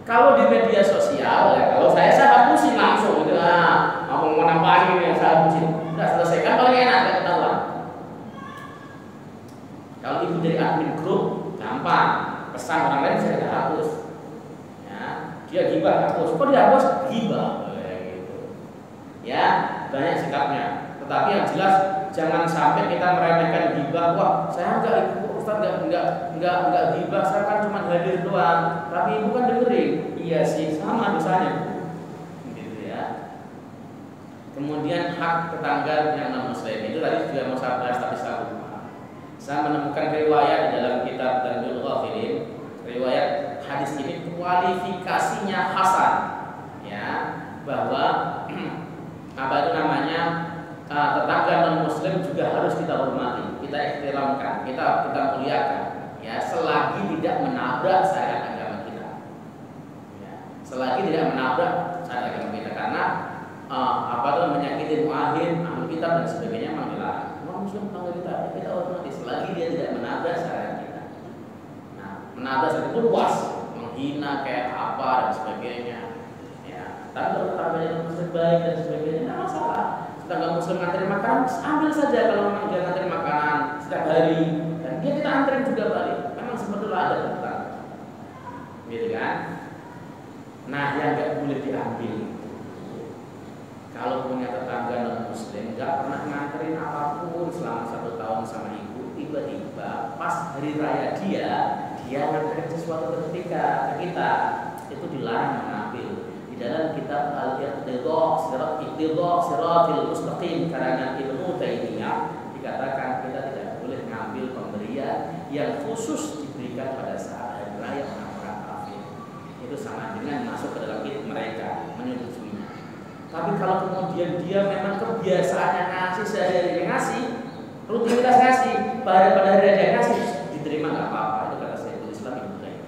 Kalau di media sosial, ya kalau saya hapusin langsung gitu. Nah, mau nambahin ini saya hapusin. Udah selesai kan paling enak, gak ketahuan. Kalau ibu jadi admin grup, gampang. Pesan orang lain bisa kita hapus. Ya, dia ghibah hapus. Kok dihapus? Ghibah. Gitu. ya banyak sikapnya. Tetapi yang jelas jangan sampai kita meremehkan ghibah. Wah, saya enggak ibu Ustaz enggak ghibah, saya kan cuma hadir doang. Tapi ibu kan dengerin. Iya sih, sama dosanya. Gitu ya. Kemudian hak tetangga yang non muslim itu tadi juga mau saya bahas tapi saya lupa. Saya menemukan riwayat di dalam kitab Tarbiyul Ghafilin. Riwayat hadis ini kualifikasinya hasan, ya, bahwa apa itu namanya tetangga non muslim juga harus kita hormati, kita ihtiramkan, kita muliakan, ya, selagi tidak menabrak syariat agama kita, ya, selagi tidak menabrak syariat agama kita, karena apa itu menyakiti mu'ahid, ahli kitab dan sebagainya memang dilarang. Orang muslim tetangga kita hormati selagi dia tidak menabrak syariat kita. Nah, menabrak syariat itu luas, menghina kayak apa dan sebagainya, ya. Tapi kalau tetangganya muslim baik dan sebagainya, tidak masalah. Tetangga muslim nganterin makanan, ambil saja kalau memang dia nganterin makanan setiap hari, dan dia kita anterin juga balik. Memang sebetulnya ada tetangga, gitu kan? Nah, yang nggak boleh diambil, kalau punya tetangga non muslim nggak pernah nganterin apapun selama 1 tahun sama ibu, tiba-tiba pas hari raya dia nganterin sesuatu ketika ke kita, itu dilarang mengambil. Di dalam kitab Al-Iqtidah Siratil Mustaqim karangan Ibnu Taimiyah dikatakan kita tidak boleh mengambil pemberian yang khusus diberikan pada saat hari raya orang-orang kafir. Itu sama dengan masuk ke dalam id mereka, menyetujuinya. Tapi kalau kemudian dia memang kebiasaannya ngasih sehari-hari ngasih, rutinitas ngasih, pada hari raya ngasih, diterima nggak apa-apa. Itu kata Syekhul Islam Ibnu Taimiyah.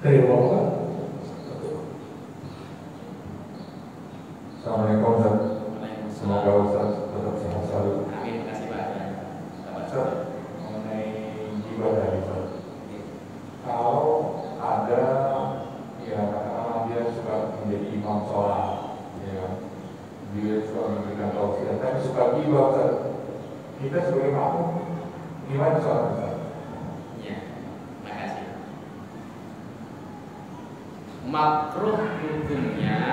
Dari Bapak. Assalamualaikum Ustaz. Semoga Ustaz tetap sehat selalu. Amin, terima kasih Pak. Ustaz, mengenai ghibah tadi Ustaz. Kalau ada ya katakanlah dia suka menjadi imam sholat, ya, dia suka memberikan tausiah, tapi suka ghibah Ustaz. Kita sebagai makmum gimana sholat Ustaz? Makruh hukumnya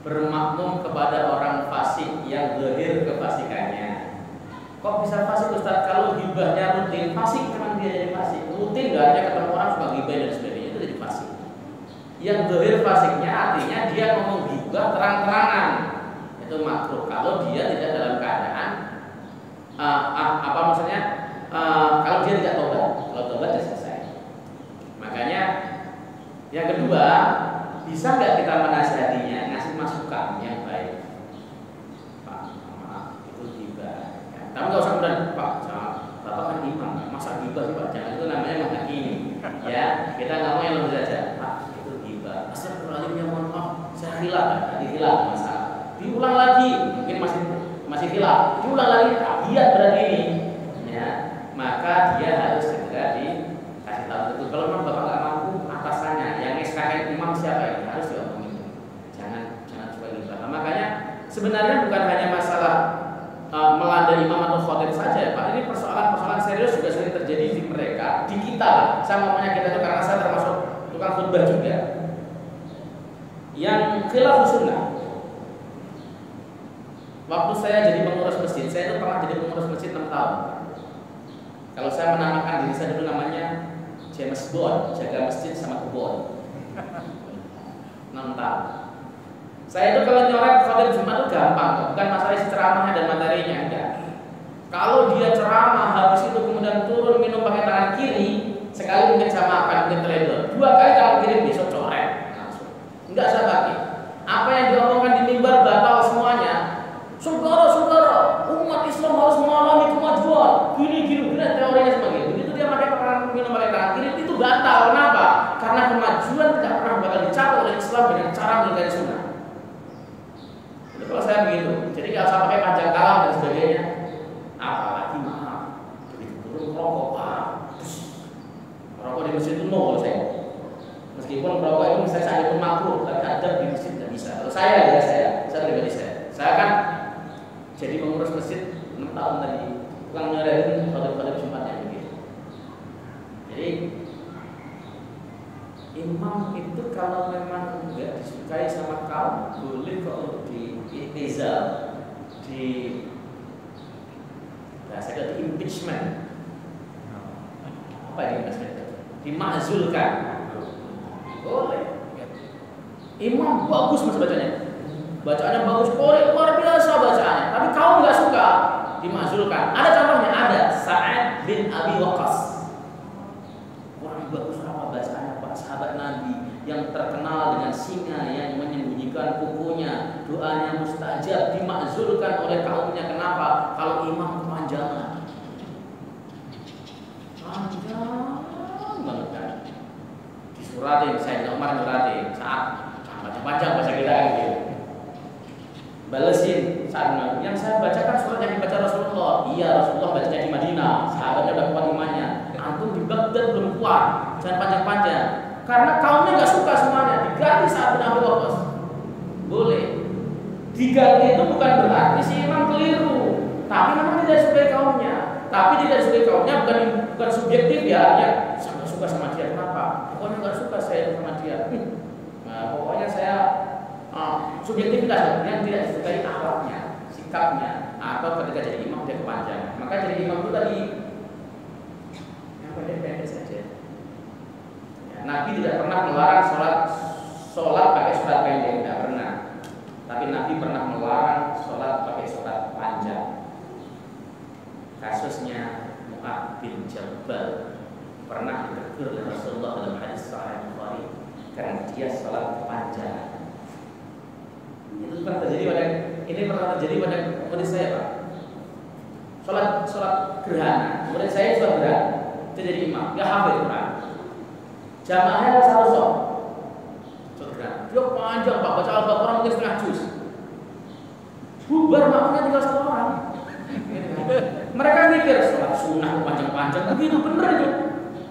bermakmum kepada orang fasik yang zahir kefasikannya. Kok bisa fasik Ustaz? Kalau ghibahnya rutin, fasik memang dia jadi fasik. Rutin gak hanya ketemu orang suka ghibah dan sebagainya, itu jadi fasik. Yang zahir fasiknya artinya dia ngomong ghibah terang-terangan, itu makruh. Kalau dia tidak dalam keadaan apa maksudnya? Kalau dia tidak tobat, kalau tobat sudah selesai. Makanya yang kedua, bisa nggak kita menasihatinya, ngasih masukan yang baik. Pak, maaf, itu ghibah. Ya, tapi nggak usah kemudian, Pak, Bapak kan imam, masa ghibah sih Pak? Jangan, itu namanya menghakimi. Ya, kita nggak mau yang lebih saja. Pak, itu ghibah. Astagfirullahaladzim, ya mohon maaf, saya khilaf, tadi khilaf masalah. Diulang lagi, mungkin masih khilaf. Diulang lagi, tabiat berarti ini. Ya, maka dia harus segera dikasih tahu itu. Kalau memang Bapak nggak mampu, atasannya yang SKN imam siapa ini harus diomongin. Jangan coba ghibah. Makanya sebenarnya bukan hanya masalah melanda imam atau khotib saja ya Pak. Ini persoalan serius juga sering terjadi di mereka, di kita. Saya ngomongnya kita itu karena saya termasuk tukang khutbah juga. Yang khilaf sunnah. Waktu saya jadi pengurus masjid, saya itu pernah jadi pengurus masjid 6 tahun. Kalau saya menamakan diri saya dulu namanya James Bond, jaga masjid sama kebun. 6 tahun. Saya itu kalau nyoret khotib Jumat itu gampang, bukan masalah isi ceramahnya dan materinya, enggak. Kalau dia ceramah habis itu kemudian turun minum pakai tangan kiri, sekali mungkin saya makan, mungkin teledor, 2 kali tangan kiri besok coret langsung. Enggak saya pakai. Apa yang diomongkan di mimbar batal semuanya. Saudara-saudara, umat Islam harus mengalami kemajuan. Gini teorinya sebagai begitu dia pakai minum pakai tangan kiri itu batal. Kenapa? Karena kemajuan tidak pernah bakal dicapai oleh Islam dengan cara mengingkari sunnah. Itu kalau saya begitu. Jadi kalau saya pakai panjang kalam dan sebagainya, apalagi maaf begitu turun merokok, merokok di masjid itu kalau saya. Meskipun merokok itu misalnya saya pun makruh, tapi ada di masjid tidak bisa. Kalau saya pribadi saya kan jadi pengurus masjid 6 tahun tadi, tukang nyadarin khotib Jumatnya begitu. Jadi Rizal di bahasa kita di impeachment, apa ini maksudnya? Dimakzulkan, boleh. Imam bagus mas bacaannya bagus, luar biasa bacaannya. Tapi kaum nggak suka, dimakzulkan. Ada contohnya, ada Sa'ad bin Abi Waqqas. Kurang bagus apa bacaannya Pak, sahabat Nabi yang terkenal dengan singa yang menyembunyikan kukunya, doanya mustajab, dimakzulkan oleh kaumnya. Kenapa? Kalau imam kepanjangan, panjang banget kan. Disuratin, saya Umar nyuratin saat panjang bahasa kita gitu. Balesin saat yang saya bacakan surat yang dibaca Rasulullah. Iya, Rasulullah bacanya di Madinah, sahabatnya udah kuat imannya. Antum di Baghdad belum kuat, jangan panjang-panjang. Karena kaumnya nggak suka semuanya, diganti saat Nabi Waqqas. Boleh. Diganti itu bukan berarti si imam keliru, tapi memang tidak suka kaumnya. Tapi tidak suka kaumnya bukan subjektif ya, saya nggak suka sama dia. Kenapa? Pokoknya nggak suka saya sama dia. Nah, pokoknya saya subjektivitas yang tidak disukai akhlaknya, sikapnya, atau ketika jadi imam dia kepanjangan. Maka jadi imam itu tadi yang pendek-pendek saja. Ya, Nabi tidak pernah melarang sholat pakai sholat pendek, tidak pernah. Tapi Nabi pernah melarang sholat pakai sholat panjang. Kasusnya Mu'adz bin Jabal pernah ditegur oleh Rasulullah dalam hadis Sahih Bukhari karena dia sholat panjang. Itu pernah terjadi pada murid saya Pak. Sholat gerhana, murid saya sholat gerhana, dia jadi imam, dia hafid Quran. Jamaahnya satu sholat gerhana, dia panjang Pak, baca Al-Baqarah mungkin setengah juz. Bubar makmumnya tinggal satu orang. Mereka mikir sholat sunnah panjang-panjang, begitu bener itu.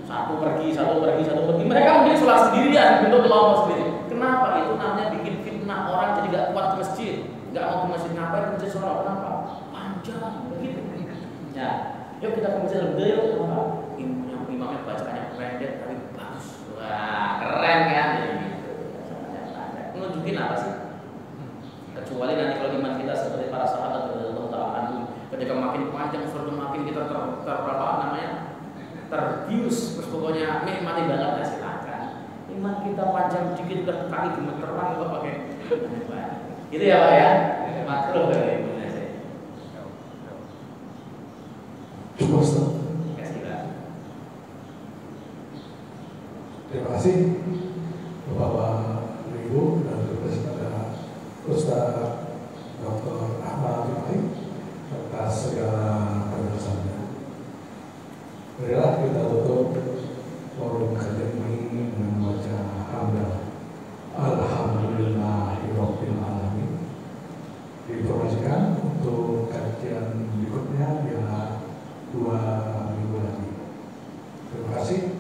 Satu pergi. Mereka mungkin sholat sendirian, bentuk kelompok sendiri. Kenapa? Itu namanya bikin fitnah orang jadi gak kuat ke masjid, gak mau ke masjid. Ngapain ke masjid sholat? Kenapa? Panjang, begitu. Ya, yuk kita ke masjid lebih yuk. Kenapa? Imamnya bacaannya pendek tapi bagus. Wah, keren kan? Gitu. Nunjukin apa sih? Kecuali nanti kalau iman kita seperti para sahabat radhiyallahu ta'ala ketika makin panjang surat makin kita terbius, terus pokoknya nikmati banget ya silakan. Iman kita panjang dikit udah kaki gemeteran kok pakai. Gitu ya Pak ya. Makruh dari Indonesia. Cukup Ustaz. Terima kasih Bapak Ibu dan juga kepada Ustaz Dr. Ahmad Rifai atas segala penjelasannya. Marilah kita tutup forum kajian ini dengan membaca hamdalah. Alhamdulillahirabbil alamin. Diinformasikan untuk kajian berikutnya ialah 2 minggu lagi. Terima kasih.